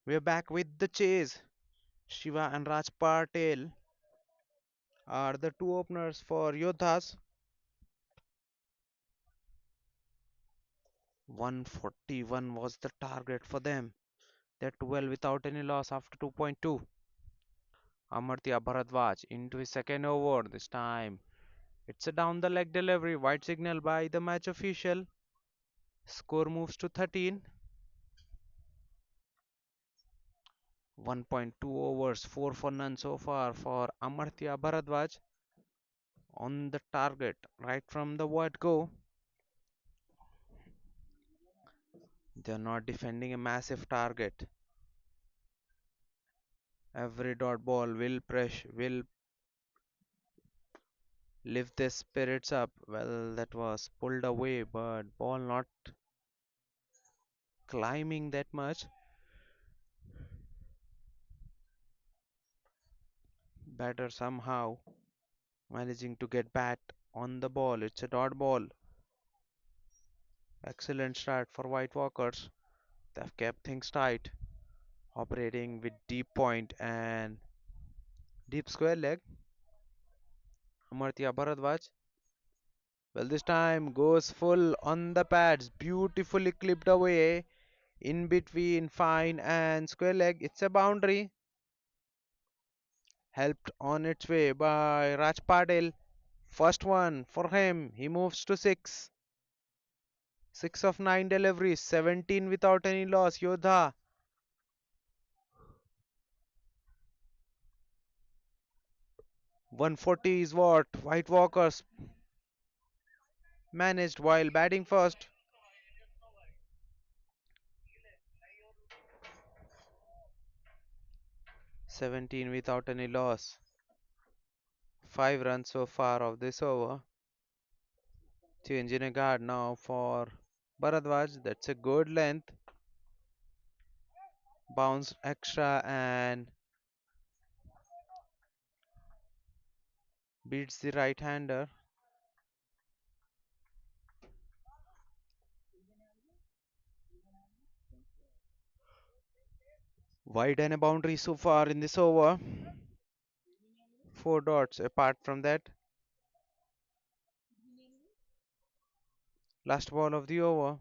We're back with the chase. Shiva and Raj Patel are the two openers for Yodhas. 141 was the target for them. They're 12 without any loss after 2.2. Amartya Bharadwaj into his second over this time. It's a down the leg delivery, white signal by the match official. Score moves to 13. 1.2 overs, 4 for none so far for Amartya Bharadwaj on the target right from the word go. They're not defending a massive target. Every dot ball will lift their spirits up. Well, that was pulled away, but ball not climbing that much. Batter somehow managing to get bat on the ball. It's a dot ball. Excellent start for White Walkers. They've kept things tight, operating with deep point and deep square leg. Amartya Bharadwaj. Well, this time goes full on the pads, beautifully clipped away in between fine and square leg. It's a boundary, helped on its way by Raj Patel. First one for him. He moves to six. Six of nine deliveries, 17 without any loss. Yodha 140 is what White Walkers managed while batting first. 17 without any loss. 5 runs so far of this over. Changing a guard now for Bharadwaj. That's a good length. Bounce extra and beats the right hander. Wide and a boundary so far in this over. 4 dots apart from that. Last ball of the over.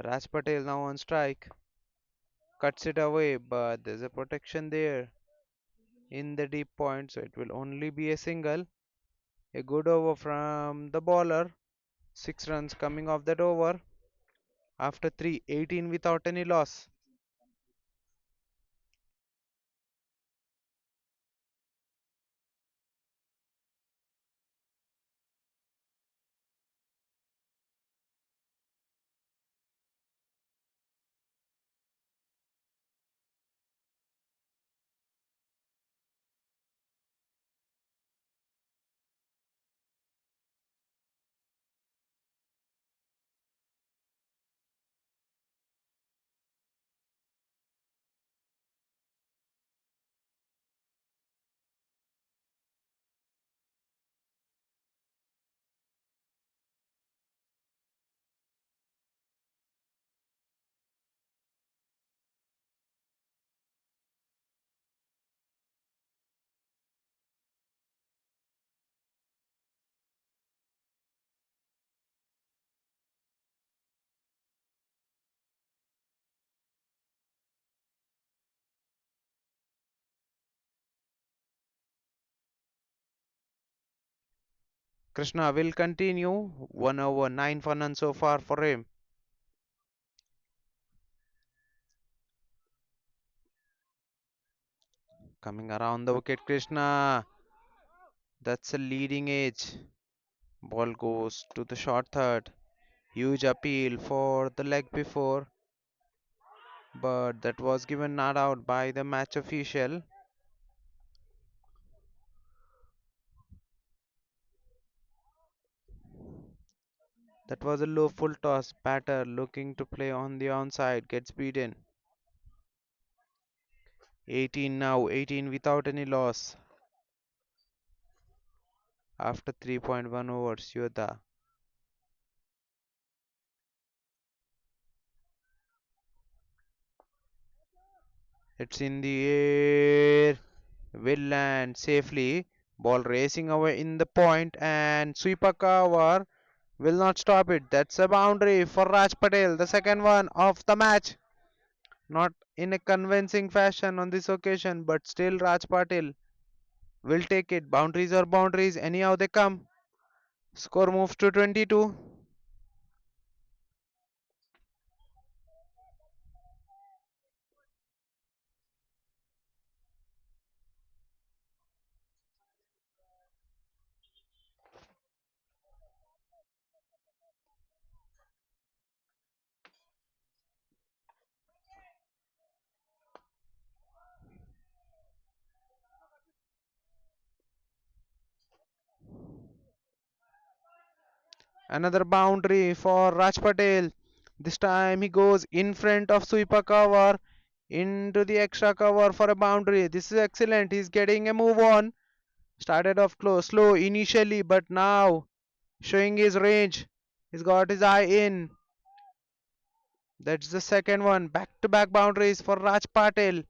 Raj Patel now on strike. Cuts it away, but there's a protection there in the deep point, so it will only be a single. A good over from the bowler. 6 runs coming off that over. After 3, 18 without any loss. Krishna will continue. 1 over 9 for none so far for him. Coming around the wicket, Krishna. That's a leading edge. Ball goes to the short third. Huge appeal for the leg before, but that was given not out by the match official. That was a low full toss. Batter looking to play on the onside gets beaten. 18 now, 18 without any loss after 3.1 overs. Yodha. It's in the air. Will land safely. Ball racing away in the point and sweeper cover will not stop it. That's a boundary for Raj Patel, the second one of the match. Not in a convincing fashion on this occasion, but still Raj Patel will take it. Boundaries are boundaries, anyhow they come. Score moves to 22. Another boundary for Raj Patel. This time he goes in front of sweeper cover into the extra cover for a boundary. This is excellent. He's getting a move on. Started off close, slow initially, but now showing his range. He's got his eye in. That's the second one. Back to back boundaries for Raj Patel.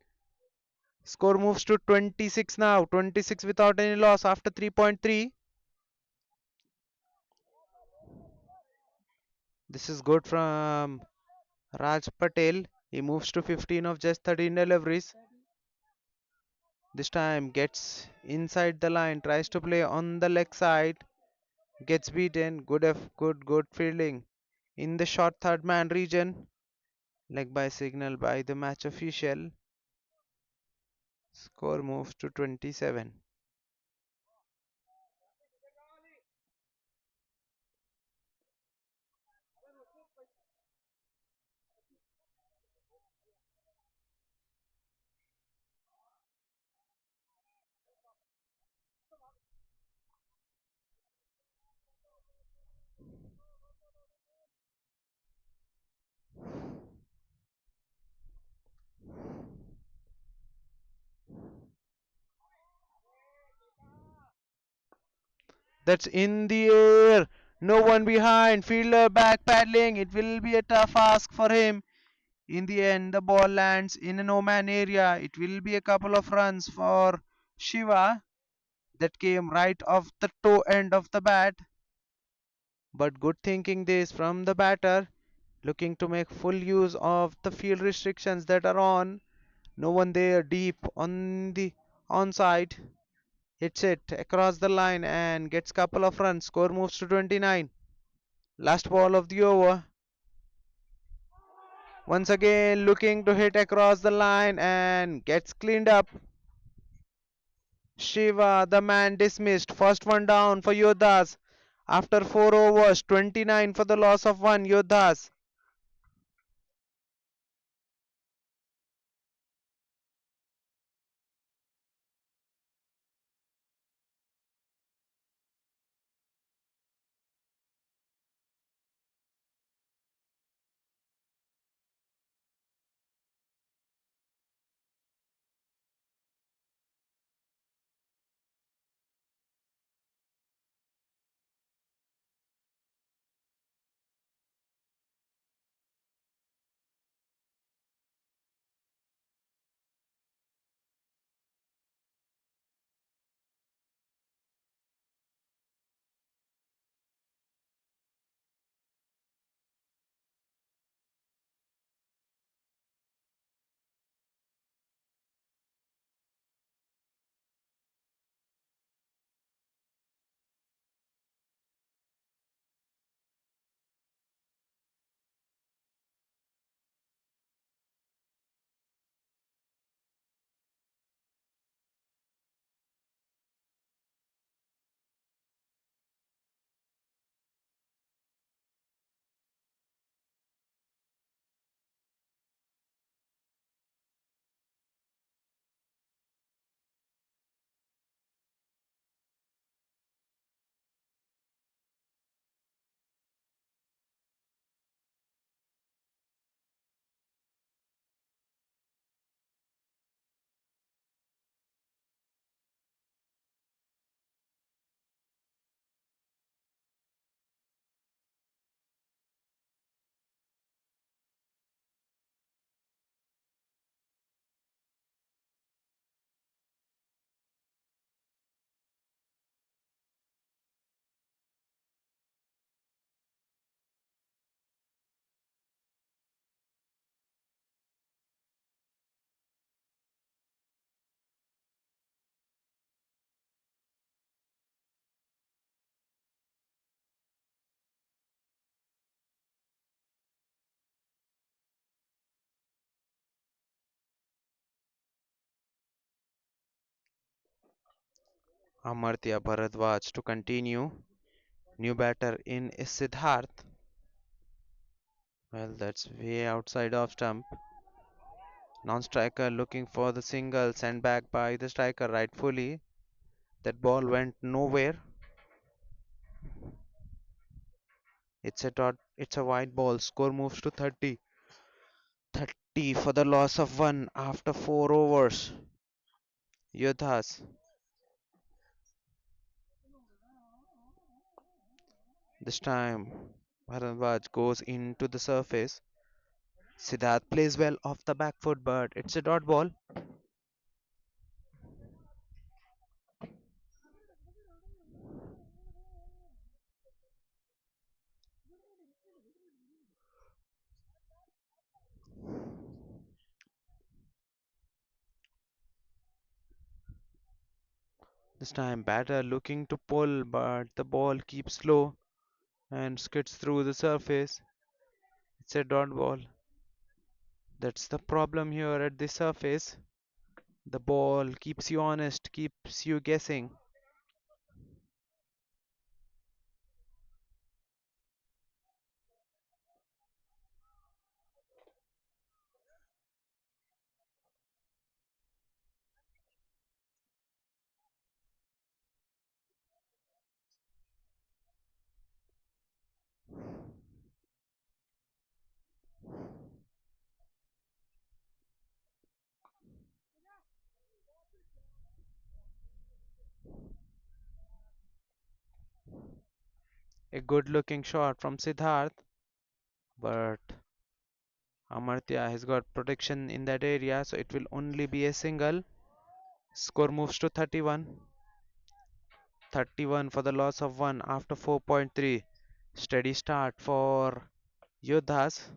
Score moves to 26 now. 26 without any loss after 3.3. This is good from Raj Patel. He moves to 15 of just 13 deliveries. This time gets inside the line, tries to play on the leg side, gets beaten. Good fielding in the short third man region. Leg by signal by the match official. Score moves to 27. That's in the air. No one behind. Fielder back paddling. It will be a tough ask for him. In the end, the ball lands in a no man area. It will be a couple of runs for Shiva that came right off the toe end of the bat. But good thinking this from the batter, looking to make full use of the field restrictions that are on. No one there deep on the onside. Hits it across the line and gets couple of runs. Score moves to 29. Last ball of the over. Once again looking to hit across the line and gets cleaned up. Shiva, the man dismissed. First one down for Yodhas. After 4 overs, 29 for the loss of 1. Yodhas. Amartya Bharadwaj to continue. New batter in is Siddharth. Well, that's way outside of stump. Non-striker looking for the single sent back by the striker rightfully. That ball went nowhere. It's a dot. It's a wide ball. Score moves to 30. 30 for the loss of one after 4 overs. Yodhas. This time, Bharadwaj goes into the surface. Siddharth plays well off the back foot, but it's a dot ball. This time, batter looking to pull, but the ball keeps low and skids through the surface. It's a dot ball. That's the problem here at the surface. The ball keeps you honest, keeps you guessing. A good looking shot from Siddharth, but Amartya has got protection in that area, so it will only be a single. Score moves to 31. 31 for the loss of one after 4.3. Steady start for Yodhas.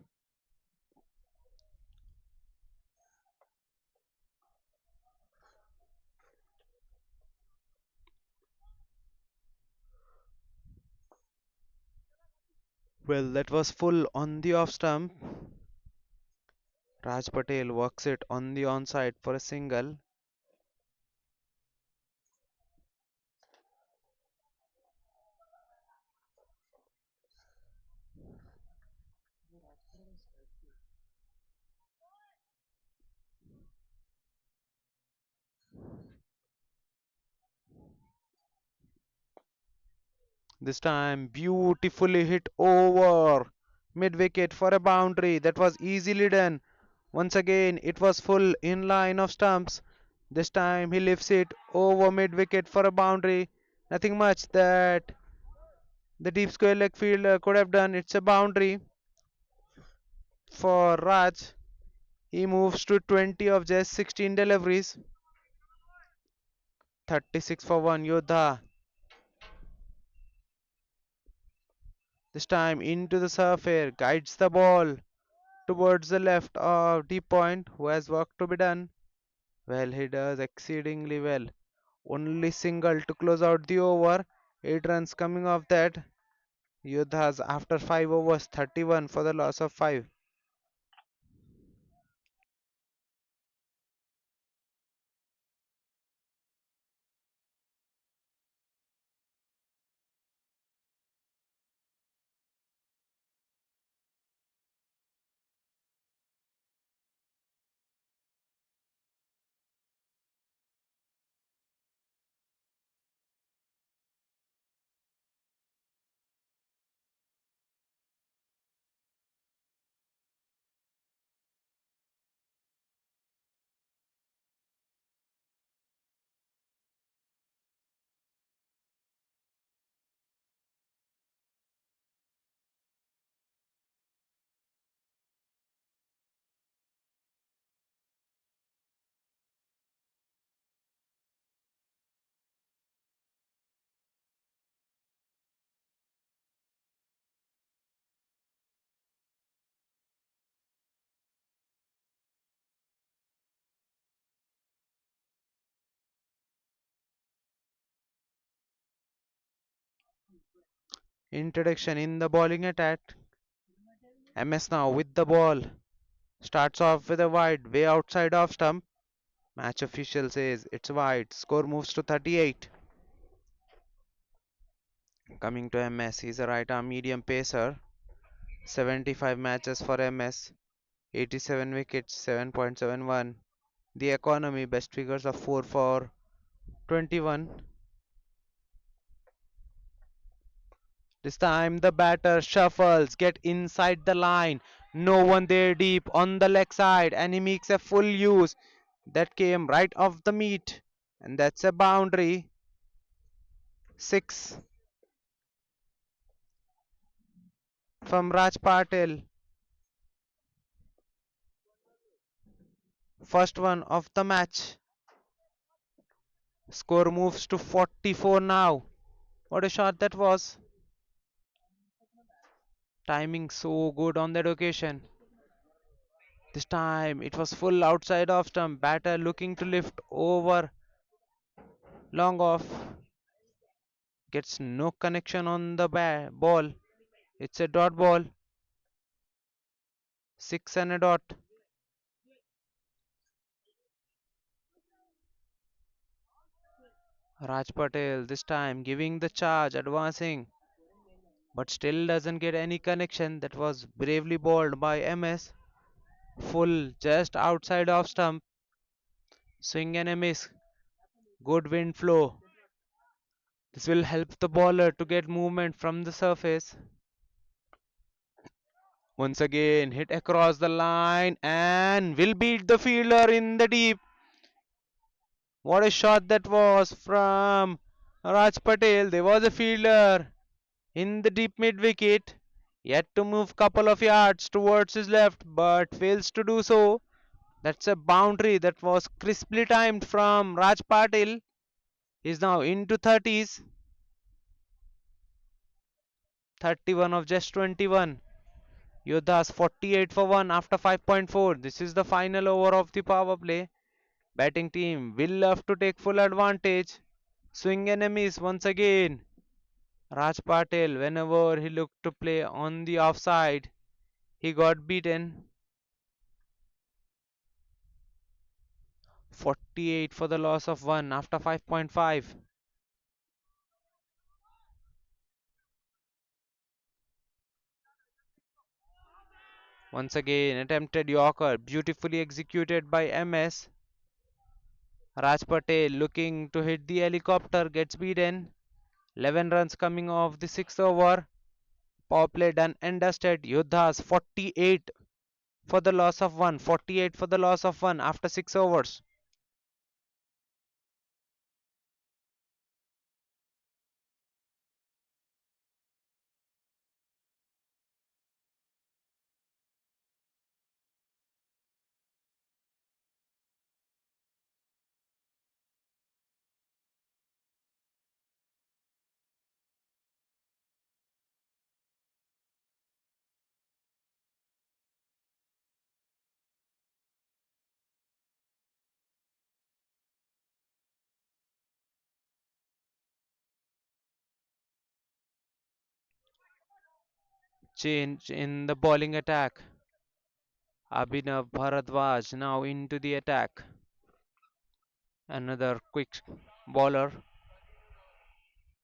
Well, that was full on the off stump. Raj Patel works it on the onside for a single. This time, beautifully hit over mid wicket for a boundary. That was easily done. Once again, it was full in line of stumps. This time, he lifts it over mid wicket for a boundary. Nothing much that the deep square leg fielder could have done. It's a boundary for Raj. He moves to 20 of just 16 deliveries. 36 for 1. Yodha. This time into the surface. Guides the ball towards the left of deep point. Who has work to be done? Well, he does exceedingly well. Only single to close out the over. 8 runs coming off that. Yodhas after 5 overs. 31 for the loss of 5. Introduction in the bowling attack. MS now with the ball. Starts off with a wide, way outside off stump. Match official says it's wide. Score moves to 38. Coming to MS, he's a right arm medium pacer. 75 matches for MS, 87 wickets, 7.71. The economy best figures of 4 for 21. This time the batter shuffles, get inside the line. No one there deep on the leg side, and he makes a full use. That came right off the meat, and that's a boundary. 6 from Raj Patil. First one of the match. Score moves to 44 now. What a shot that was. Timing so good on that occasion. This time it was full outside off stump. Batter looking to lift over long off. Gets no connection on the ball. It's a dot ball. 6 and a dot. Raj Patel this time giving the charge, advancing, but still doesn't get any connection. That was bravely bowled by MS. Full just outside off stump. Swing and a miss. Good wind flow. This will help the bowler to get movement from the surface. Once again, hit across the line and will beat the fielder in the deep. What a shot that was from Raj Patel. There was a fielder in the deep mid wicket. Yet to move couple of yards towards his left, but fails to do so. That's a boundary that was crisply timed from Raj Patil. He's now into 30s. 31 of just 21. Yodha's 48 for 1 after 5.4. This is the final over of the power play. Batting team will love to take full advantage. Swing and a miss once again. Raj Patel, whenever he looked to play on the offside, he got beaten. 48 for the loss of 1 after 5.5. Once again, attempted Yorker, beautifully executed by MS. Raj Patel looking to hit the helicopter, gets beaten. 11 runs coming off the 6th over. Power play done and dusted. Yodha's 48 for the loss of 1. 48 for the loss of 1 after 6 overs. Change in the bowling attack. Abhinav Bharadwaj now into the attack. Another quick bowler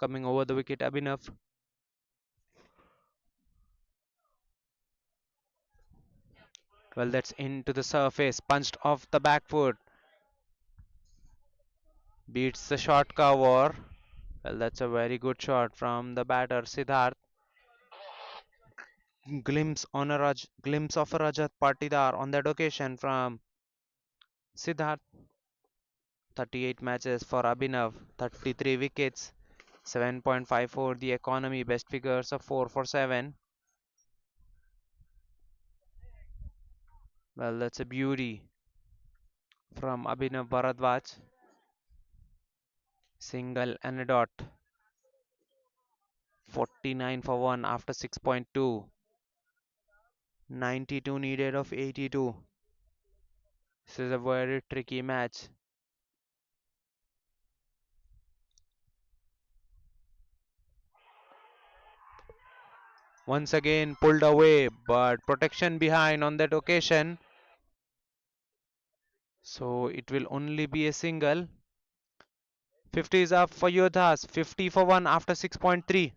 coming over the wicket. Abhinav. Well, that's into the surface. Punched off the back foot. Beats the short cover. Well, that's a very good shot from the batter Siddharth. Glimpse of a Rajat Patidar on that occasion from Siddharth. 38 matches for Abhinav, 33 wickets, 7.54 the economy, best figures of 4 for 7. Well, that's a beauty from Abhinav Bharadwaj. Single and a dot. 49 for 1 after 6.2. 92 needed of 82. This is a very tricky match. Once again pulled away, but protection behind on that occasion. So it will only be a single. 50 is up for Yodhas. 50 for 1 after 6.3.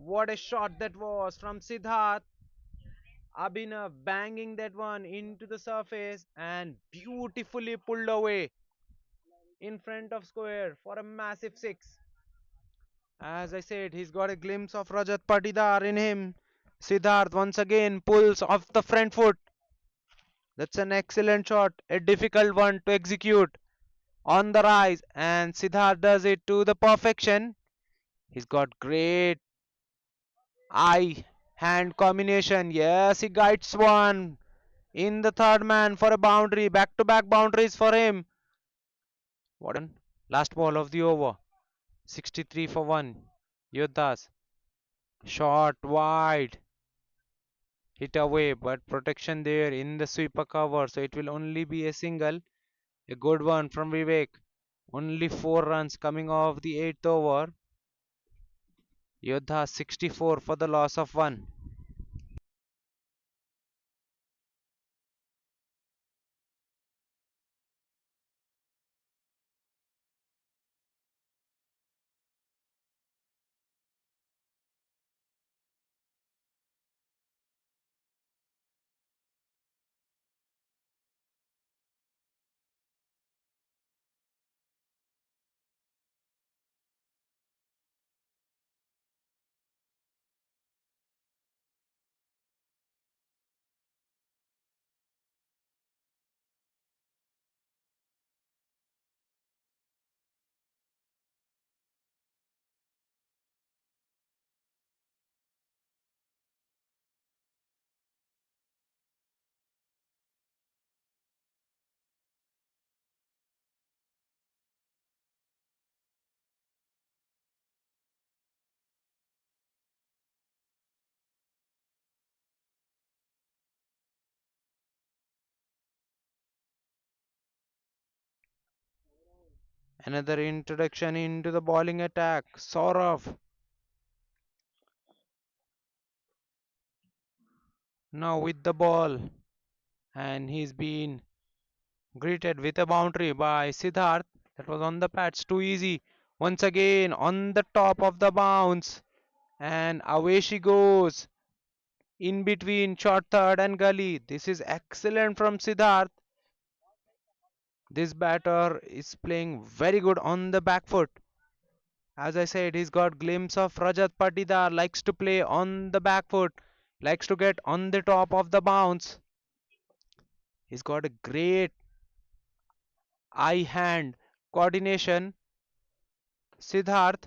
What a shot that was from Siddharth. Abhinav banging that one into the surface and beautifully pulled away in front of square for a massive six. As I said, he's got a glimpse of Rajat Patidar in him. Siddharth once again pulls off the front foot. That's an excellent shot, a difficult one to execute on the rise, and Siddharth does it to the perfection. He's got great eye hand combination. Yes, he guides one in the third man for a boundary. Back to back boundaries for him. What a last ball of the over. 63 for 1. Yodha's shot wide. Hit away, but protection there in the sweeper cover, so it will only be a single. A good one from Vivek. Only 4 runs coming off the 8th over. Yodha 64 for the loss of 1. Another introduction into the bowling attack. Saurav now with the ball, and he's been greeted with a boundary by Siddharth. That was on the pads, too easy. Once again on the top of the bounce, and away she goes in between short third and gully. This is excellent from Siddharth. This batter is playing very good on the back foot. As I said, he's got glimpse of Rajat Patidar, likes to play on the back foot, likes to get on the top of the bounce. He's got a great eye hand coordination. Siddharth,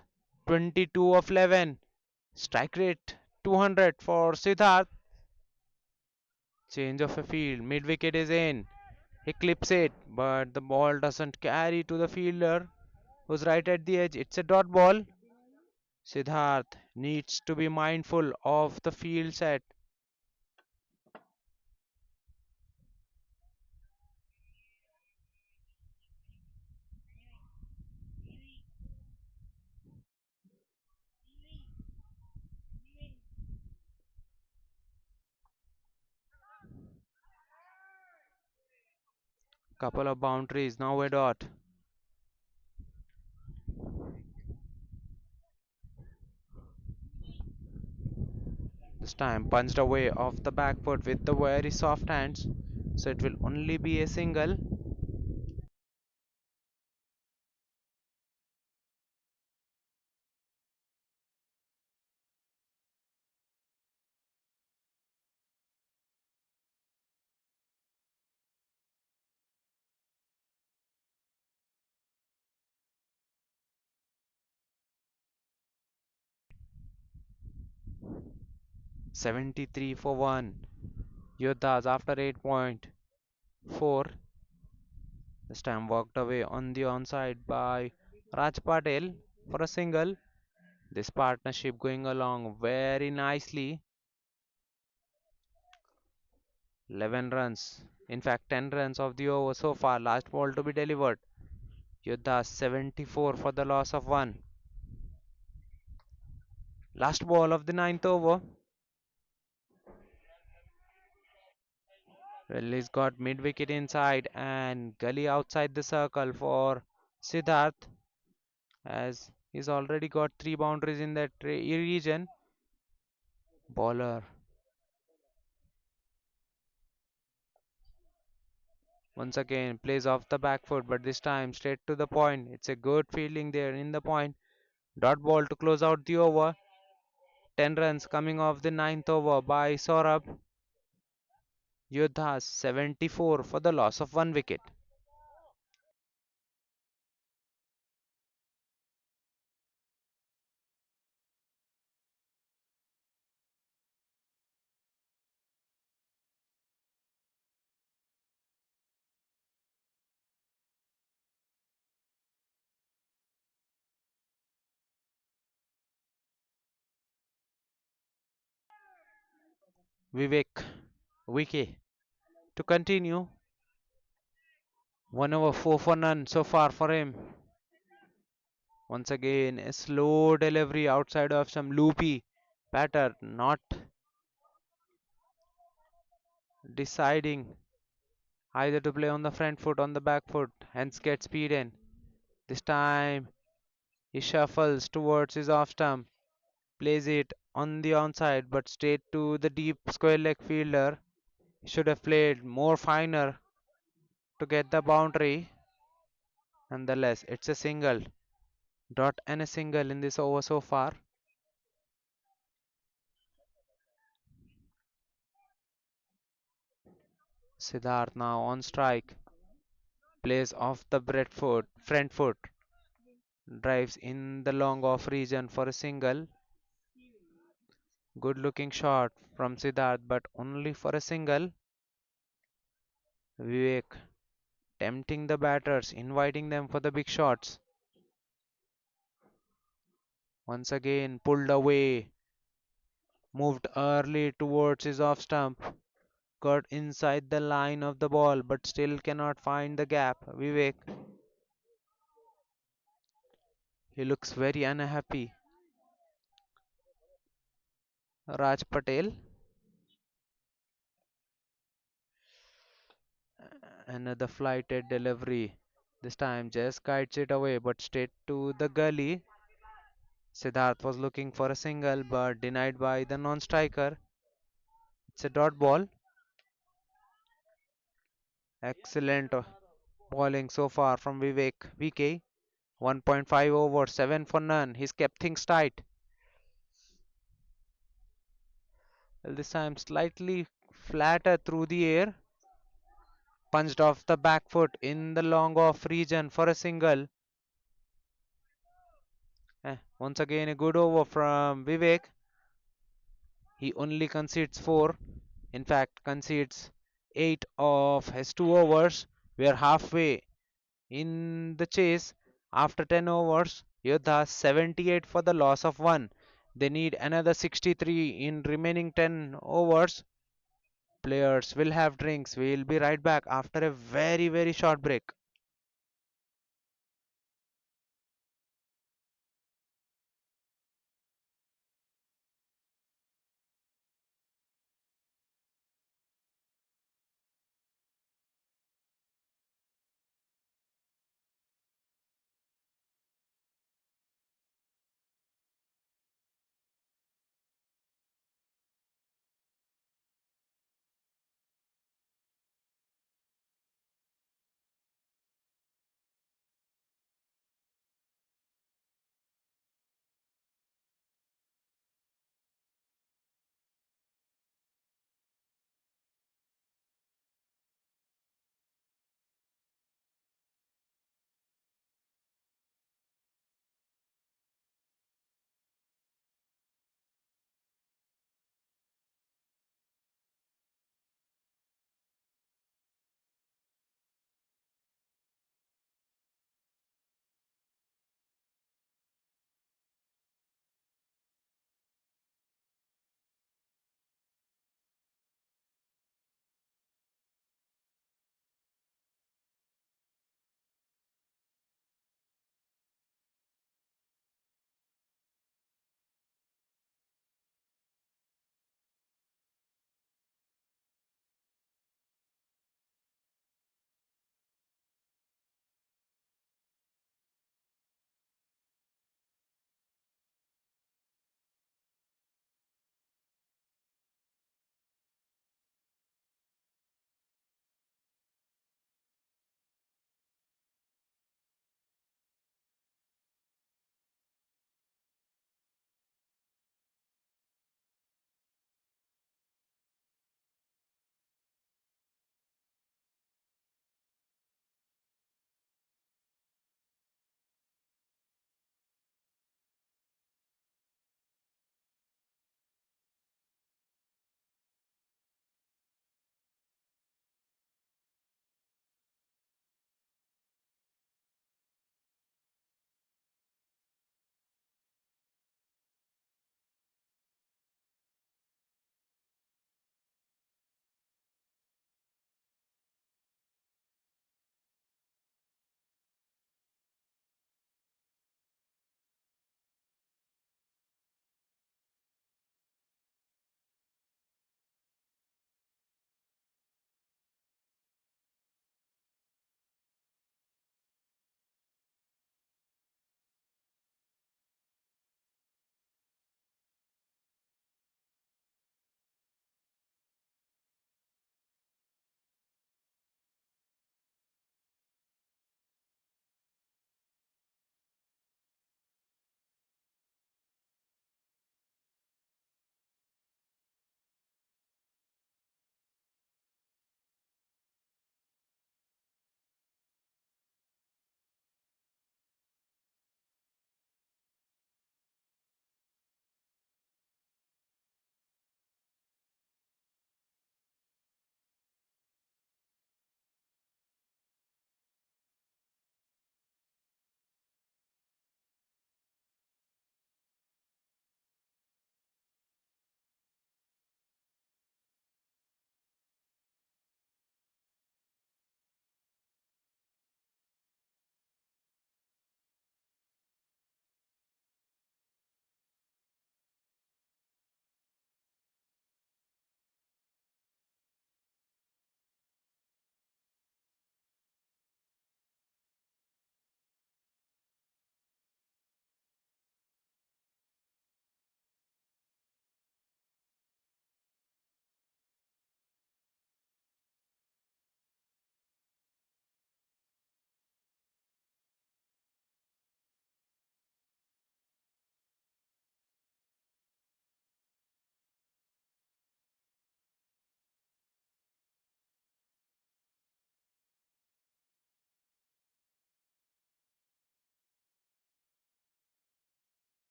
22 of 11. Strike rate 200 for Siddharth. Change of a field. Mid wicket is in. He clips it, but the ball doesn't carry to the fielder who's right at the edge. It's a dot ball. Siddharth needs to be mindful of the field set. Couple of boundaries, now a dot. This time punched away off the back foot with the very soft hands. So it will only be a single. 73 for 1. Yodhas after 8.4. This time walked away on the onside by Raj Patel for a single. This partnership going along very nicely. 11 runs. In fact, 10 runs of the over so far. Last ball to be delivered. Yodha 74 for the loss of 1. Last ball of the ninth over. Well, he's got mid wicket inside and gully outside the circle for Siddharth, as he's already got 3 boundaries in that region. Bowler once again plays off the back foot, but this time straight to the point. It's a good fielding there in the point. Dot ball to close out the over. 10 runs coming off the ninth over by Saurabh. Yodha 74 for the loss of one wicket. Vivek Wike to continue. 1 over 4 for none so far for him. Once again, a slow delivery outside of some loopy batter, not deciding either to play on the front foot on the back foot, hence get speed in. This time he shuffles towards his off stump, plays it on the onside but straight to the deep square leg fielder. He should have played more finer to get the boundary. Nonetheless, it's a single. Dot and a single in this over so far. Siddharth now on strike. Plays off the front foot, drives in the long off region for a single. Good looking shot from Siddharth, but only for a single. Vivek tempting the batters, inviting them for the big shots. Once again, pulled away, moved early towards his off stump, got inside the line of the ball, but still cannot find the gap. Vivek, he looks very unhappy. Raj Patel, another flighted delivery. This time just kites it away, but straight to the gully. Siddharth was looking for a single, but denied by the non-striker. It's a dot ball. Excellent bowling so far from Vivek. VK 1.5 over, 7 for none. He's kept things tight. Well, this time slightly flatter through the air. Punched off the back foot in the long off region for a single. Once again, a good over from Vivek. He only concedes 4. In fact, concedes 8 of his 2 overs. We are halfway in the chase after 10 overs. Yodha 78 for the loss of 1. They need another 63 in remaining 10 overs. Players will have drinks. We'll be right back after a very, very short break.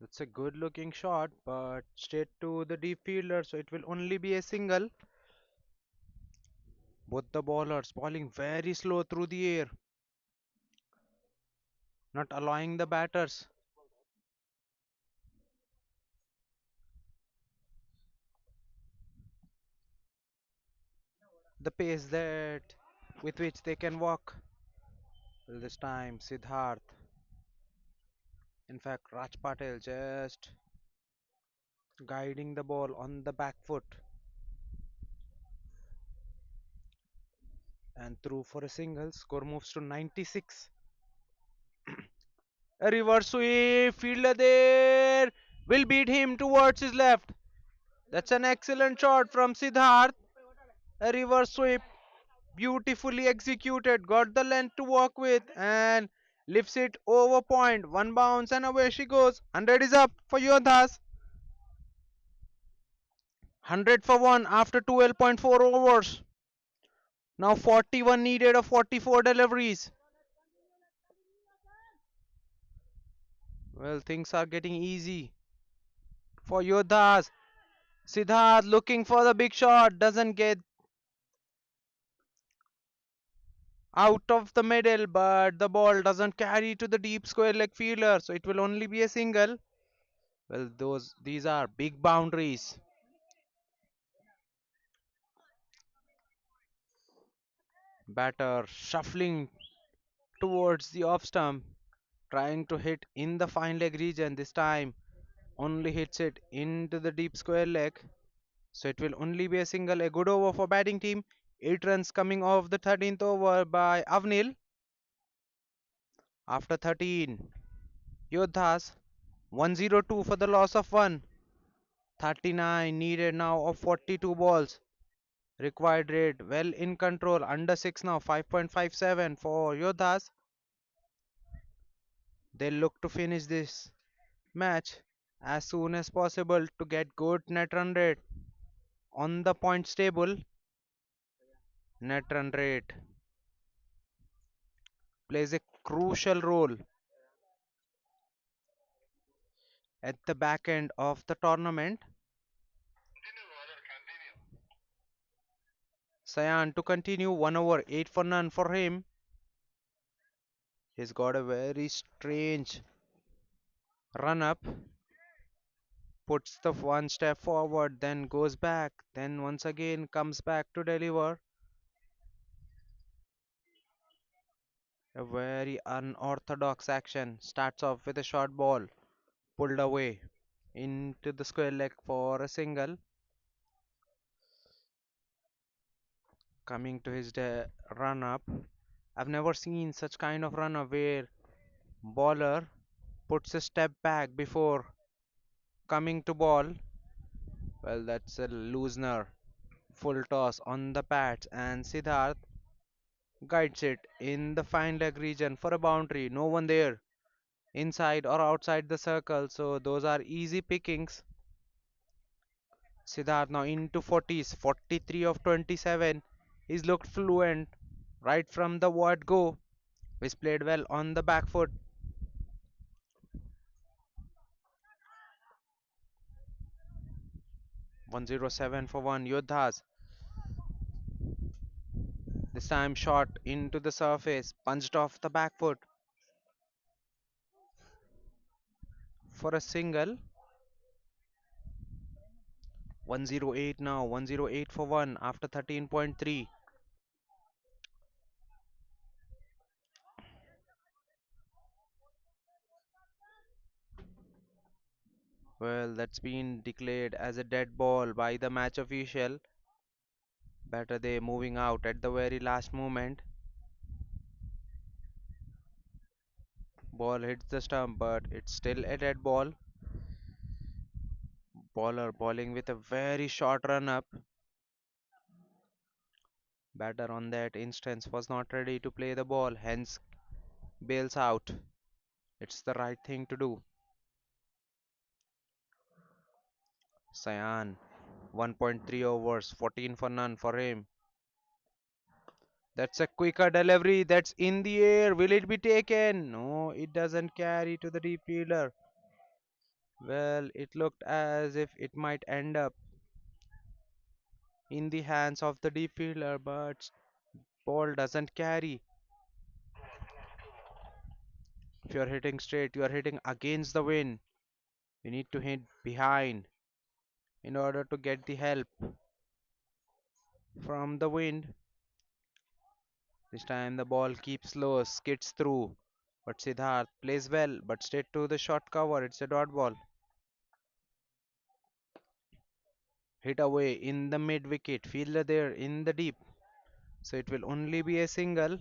It's a good looking shot, but straight to the deep fielder, so it will only be a single. Both the bowlers bowling very slow through the air, not allowing the batters the pace that with which they can walk. Well, this time Siddharth, in fact Raj Patel, just guiding the ball on the back foot and through for a single. Score moves to 96. A reverse sweep, fielder there will beat him towards his left. That's an excellent shot from Siddharth. A reverse sweep, beautifully executed, got the length to work with and lifts it over point. One bounce and away she goes. 100 is up for Yodhas. 100 for one after 12.4 overs. Now 41 needed of 44 deliveries. Well, things are getting easy for Yodhas. Siddharth looking for the big shot, doesn't get out of the middle, but the ball doesn't carry to the deep square leg fielder, so it will only be a single. Well, these are big boundaries. Batter shuffling towards the off stump, trying to hit in the fine leg region. This time, only hits it into the deep square leg, so it will only be a single. A good over for batting team. 8 runs coming off the 13th over by Avnil. After 13, Yodhas 102 for the loss of one. 39 needed now of 42 balls. Required rate well in control. Under 6 now. 5.57 for Yodhas. They look to finish this match as soon as possible to get good net run rate on the points table. Net run rate plays a crucial role at the back end of the tournament. Sayan to continue 1 over 8 for none for him. He's got a very strange run up, puts the one step forward, then goes back, then once again comes back to deliver. A very unorthodox action. Starts off with a short ball, pulled away into the square leg for a single. Coming to his run up. I've never seen such kind of run up where bowler puts a step back before coming to ball. Well, that's a loosener. Full toss on the pads and Siddharth guides it in the fine leg region for a boundary. No one there, inside or outside the circle, so those are easy pickings. Siddharth now into 40s, 43 of 27. He's looked fluent right from the word go. He's played well on the back foot. 107 for one. Yodhas. This time shot into the surface, punched off the back foot for a single. 108 now. 108 for one after 13.3. Well, that's been declared as a dead ball by the match official. Better they moving out at the very last moment. Ball hits the stump, but it's still a dead ball. Bowler bowling with a very short run up. Batter on that instance was not ready to play the ball, hence bails out. It's the right thing to do. Cyan, 1.3 overs, 14 for none for him. That's a quicker delivery. That's in the air. Will it be taken? No, it doesn't carry to the deep fielder. Well, it looked as if it might end up in the hands of the deep fielder, but ball doesn't carry. If you're hitting straight, you are hitting against the wind. You need to hit behind in order to get the help from the wind. This time the ball keeps low, skids through. But Siddharth plays well, but straight to the short cover. It's a dot ball. Hit away in the mid wicket. Fielder there in the deep. So it will only be a single.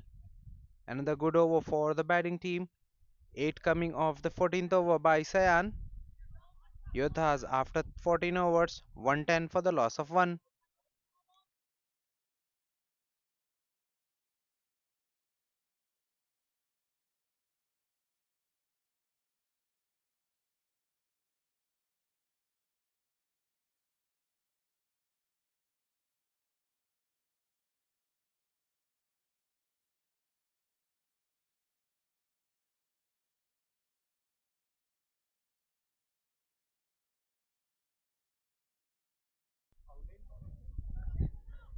Another good over for the batting team. 8 coming off the 14th over by Sayan. Yodhas after 14 overs, 110 for the loss of 1.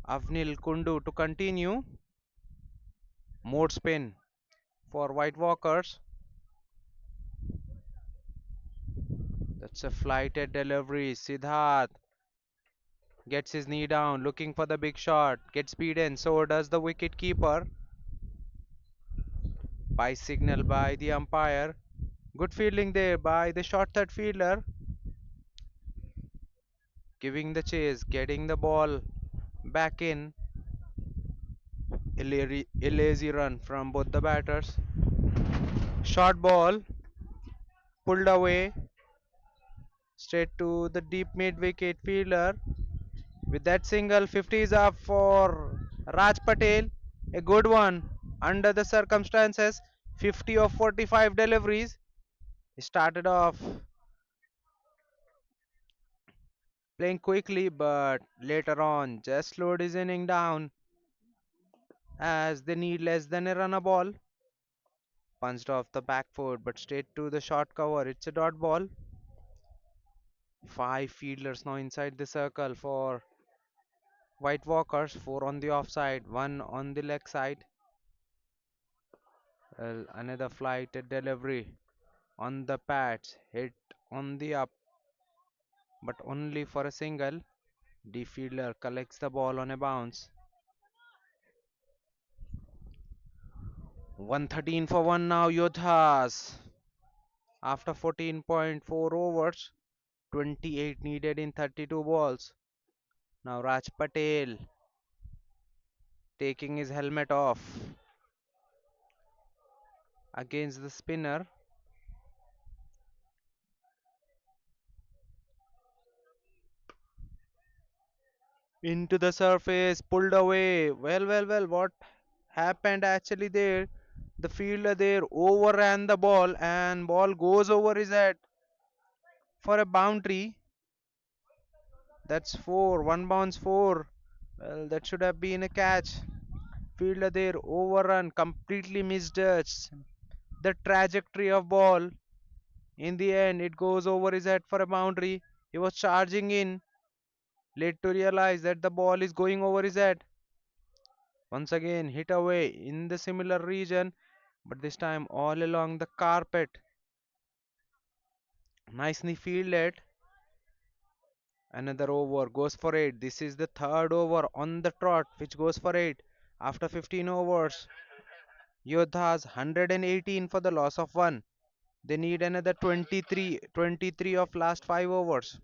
Avnil Kundu to continue. More spin for White Walkers. That's a flighted delivery. Siddharth gets his knee down, looking for the big shot. Gets beaten. So does the wicket keeper. By signal by the umpire. Good fielding there by the short third fielder. Giving the chase, getting the ball back in. A lazy run from both the batters. Short ball pulled away straight to the deep mid wicket fielder. With that single, 50 is up for Raj Patel. A good one under the circumstances. 50 of 45 deliveries. He started off playing quickly, but later on just slowed his inning down as they need less than a run a ball. Punched off the back foot, but straight to the short cover. It's a dot ball. 5 fielders now inside the circle for White Walkers. 4 on the offside, 1 on the leg side. Well, another flighted delivery on the pads, hit on the up, but only for a single. The fielder collects the ball on a bounce. 113 for 1 now, Yodhas. After 14.4 overs, 28 needed in 32 balls. Now Raj Patel taking his helmet off against the spinner. Into the surface, pulled away. Well, what happened actually there? The fielder there overran the ball and ball goes over his head for a boundary. That's 4, one bounce 4. Well, that should have been a catch. Fielder there overrun, completely misjudged the trajectory of ball. In the end, it goes over his head for a boundary. He was charging in, late to realize that the ball is going over his head. Once again, hit away in the similar region, but this time all along the carpet. Nicely fielded. Another over goes for 8. This is the third over on the trot, which goes for 8 after 15 overs. Yodhas 118 for the loss of 1. They need another 23 of last 5 overs.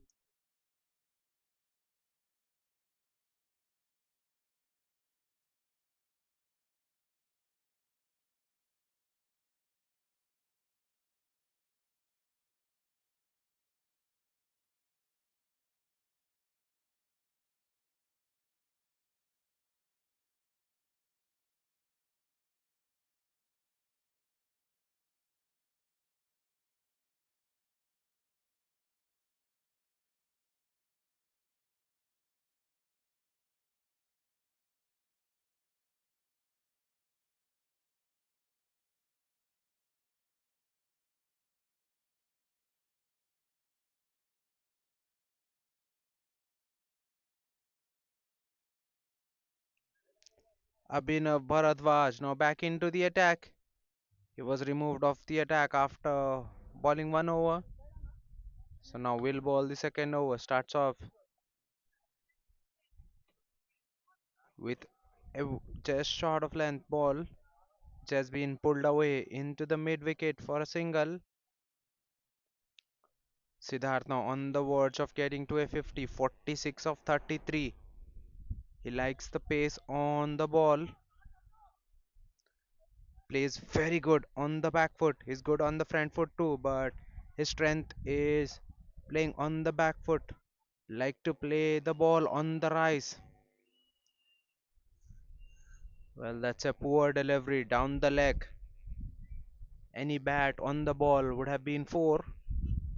Abhinav Bharadwaj now back into the attack. He was removed off the attack after bowling one over. So now we'll ball the second over. Starts off with a just short of length ball, which has been pulled away into the mid wicket for a single. Siddharth now on the verge of getting to a 50, 46 of 33. He likes the pace on the ball, plays very good on the back foot. He's good on the front foot too, but his strength is playing on the back foot. Like to play the ball on the rise. Well, that's a poor delivery down the leg. Any bat on the ball would have been four.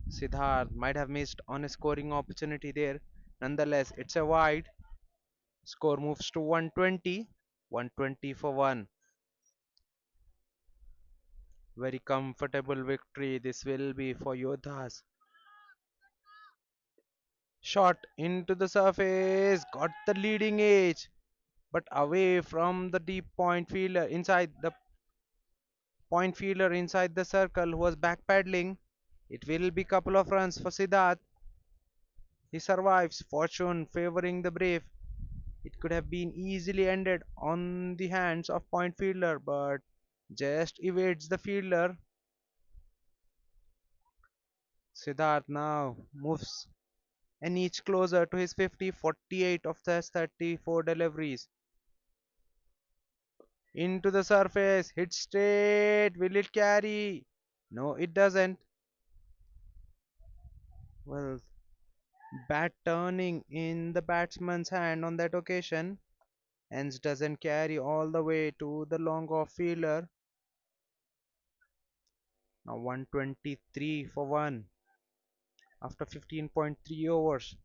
Siddharth might have missed on a scoring opportunity there. Nonetheless, it's a wide. Score moves to 120. 120 for 1. Very comfortable victory this will be for Yodhas. Shot into the surface, got the leading edge, but away from the deep point fielder inside the circle who was backpedaling. It will be couple of runs for Siddharth. He survives, fortune favoring the brave. It could have been easily ended on the hands of point fielder, but just evades the fielder. Siddharth now moves an inch closer to his 50, 48 of the 34 deliveries. Into the surface, hit straight. Will it carry? No, it doesn't. Well, bat turning in the batsman's hand on that occasion, hence doesn't carry all the way to the long off fielder. Now 123 for 1 after 15.3 overs.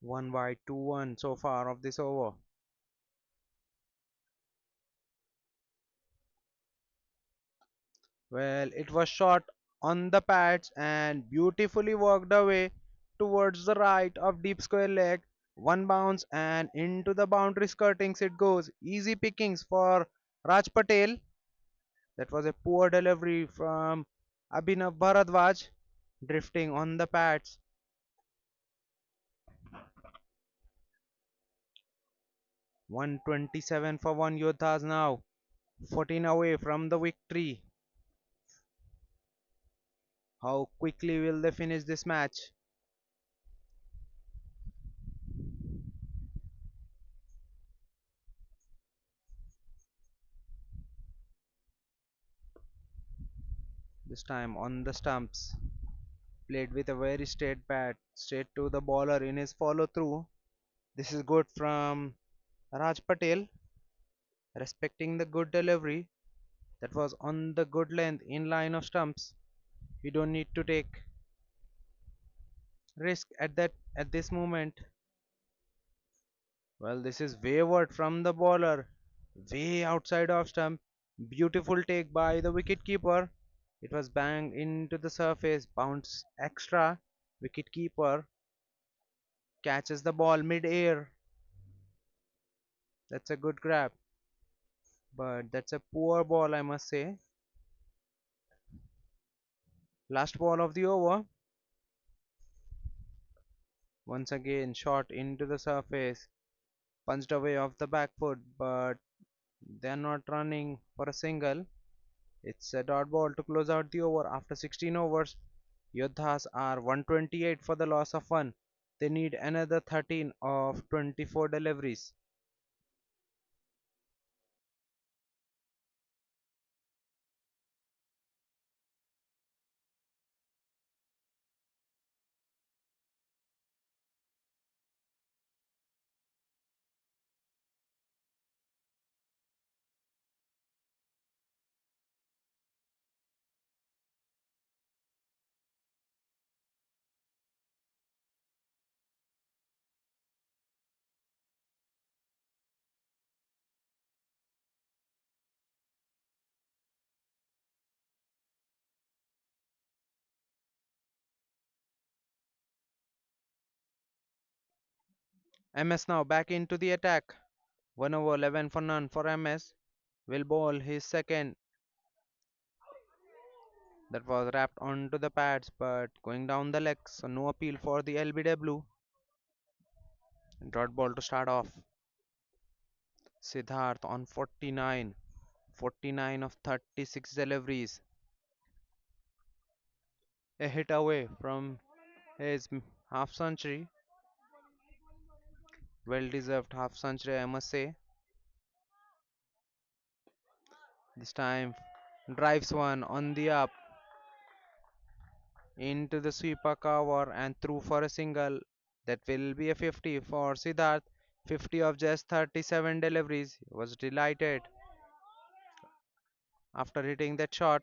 1 by 2-1 so far of this over. Well, it was shot on the pads and beautifully worked away towards the right of deep square leg. One bounce and into the boundary skirtings it goes. Easy pickings for Raj Patel. That was a poor delivery from Abhinav Bharadwaj, drifting on the pads. 127 for 1 Yodhas now. 14 away from the victory. How quickly will they finish this match? This time on the stumps. Played with a very straight bat, straight to the bowler in his follow through. This is good from Raj Patel, respecting the good delivery that was on the good length in line of stumps. You don't need to take risk at this moment. Well, this is wayward from the bowler, way outside of stump. Beautiful take by the wicket keeper. It was banged into the surface, bounce extra. Wicket keeper catches the ball mid-air. That's a good grab, but that's a poor ball, I must say. Last ball of the over. Once again, shot into the surface, punched away off the back foot, but they're not running for a single. It's a dot ball to close out the over after 16 overs. Yodhas are 128 for the loss of 1. They need another 13 of 24 deliveries. MS now back into the attack. 1 over 11 for none for MS. Will ball his second. That was wrapped onto the pads but going down the legs. So no appeal for the LBW. Dot ball to start off. Siddharth on 49. 49 of 36 deliveries. A hit away from his half century. Well deserved half century, I must say. This time drives one on the up into the sweeper cover and through for a single. That will be a 50 for Siddharth. 50 of just 37 deliveries. He was delighted after hitting that shot.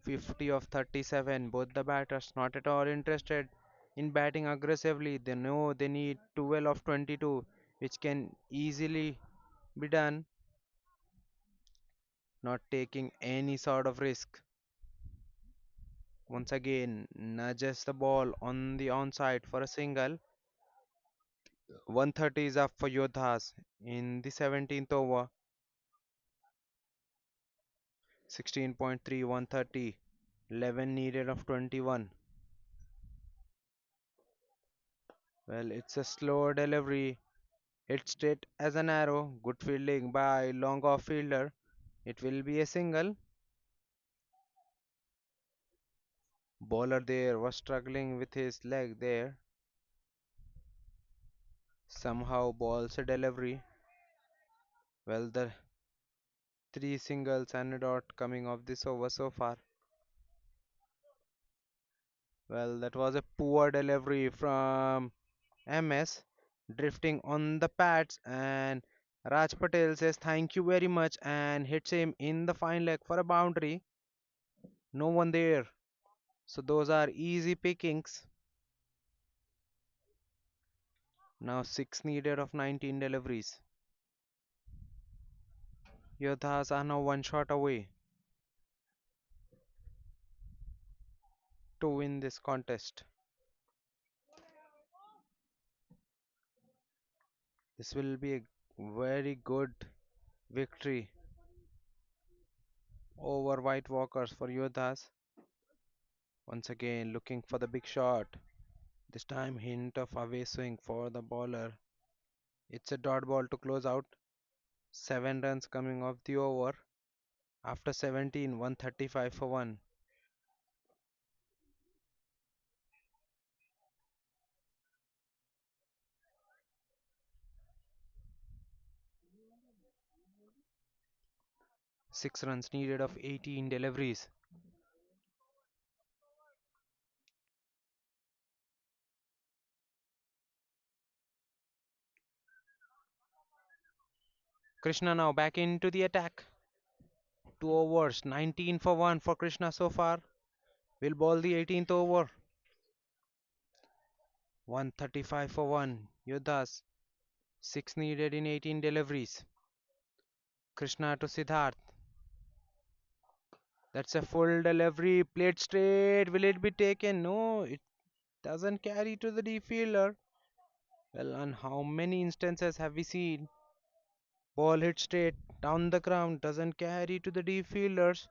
50 of 37. Both the batters not at all interested in batting aggressively. They know they need 12 of 22, which can easily be done, not taking any sort of risk. Once again, nudges the ball on the onside for a single. 130 is up for Yodhas in the 17th over. 16.3, 130. 11 needed of 21. Well, it's a slow delivery. Hit straight as an arrow. Good fielding by long off fielder. It will be a single. Bowler there was struggling with his leg there. Somehow balls a delivery. Well, the three singles and a dot coming off this over so far. Well, that was a poor delivery from MS, drifting on the pads, and Raj Patel says thank you very much and hits him in the fine leg for a boundary. No one there. So those are easy pickings. Now 6 needed of 19 deliveries. Yodhas are now one shot away to win this contest. This will be a very good victory over White Walkers for Yodhas. Once again looking for the big shot. This time hint of away swing for the bowler. It's a dot ball to close out. 7 runs coming off the over. After 17, 135 for 1. Six runs needed of 18 deliveries. Krishna now back into the attack. 2 overs, 19 for 1 for Krishna so far. Will bowl the 18th over. 135 for 1. Yodhas. 6 needed in 18 deliveries. Krishna to Siddharth. That's a full delivery. Played straight. Will it be taken? No, it doesn't carry to the deep fielder. Well, and how many instances have we seen? Ball hit straight down the ground, doesn't carry to the deep fielders.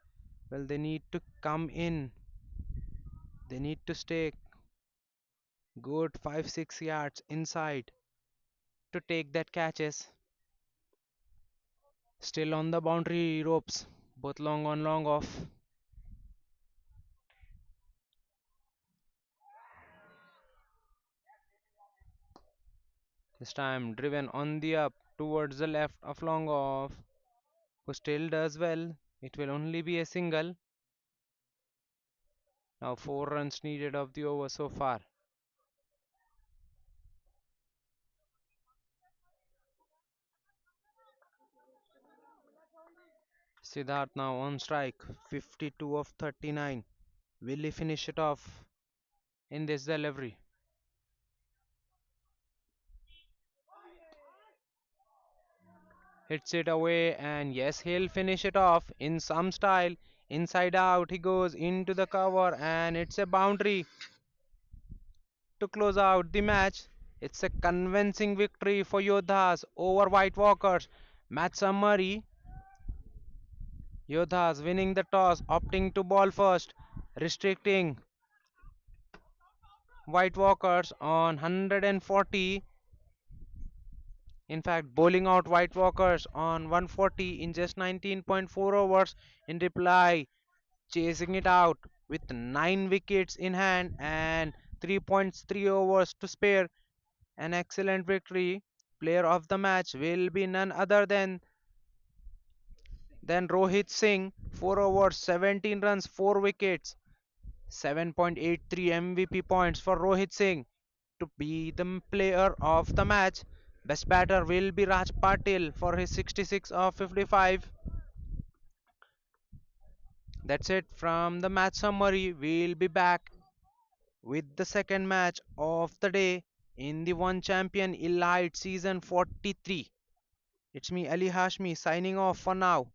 Well, they need to come in. They need to stay good 5-6 yards inside to take that catches. Still on the boundary ropes, both long on, long off. This time driven on the up towards the left of long off, who still does well. It will only be a single. Now 4 runs needed of the over so far. Siddharth now on strike, 52 of 39. Will he finish it off in this delivery? Hits it away, and yes, he'll finish it off in some style. Inside out, he goes into the cover, and it's a boundary to close out the match. It's a convincing victory for Yodhas over White Walkers. Match summary: Yodhas winning the toss, opting to ball first, restricting White Walkers on 140. In fact, bowling out White Walkers on 140 in just 19.4 overs. In reply, chasing it out with 9 wickets in hand and 3.3 overs to spare. An excellent victory. Player of the match will be none other than Rohit Singh. 4 overs, 17 runs, 4 wickets, 7.83 MVP points for Rohit Singh to be the player of the match. Best batter will be Raj Patil for his 66 of 55. That's it from the match summary. We'll be back with the second match of the day in the One Champion Elite Season 43. It's me, Ali Hashmi, signing off for now.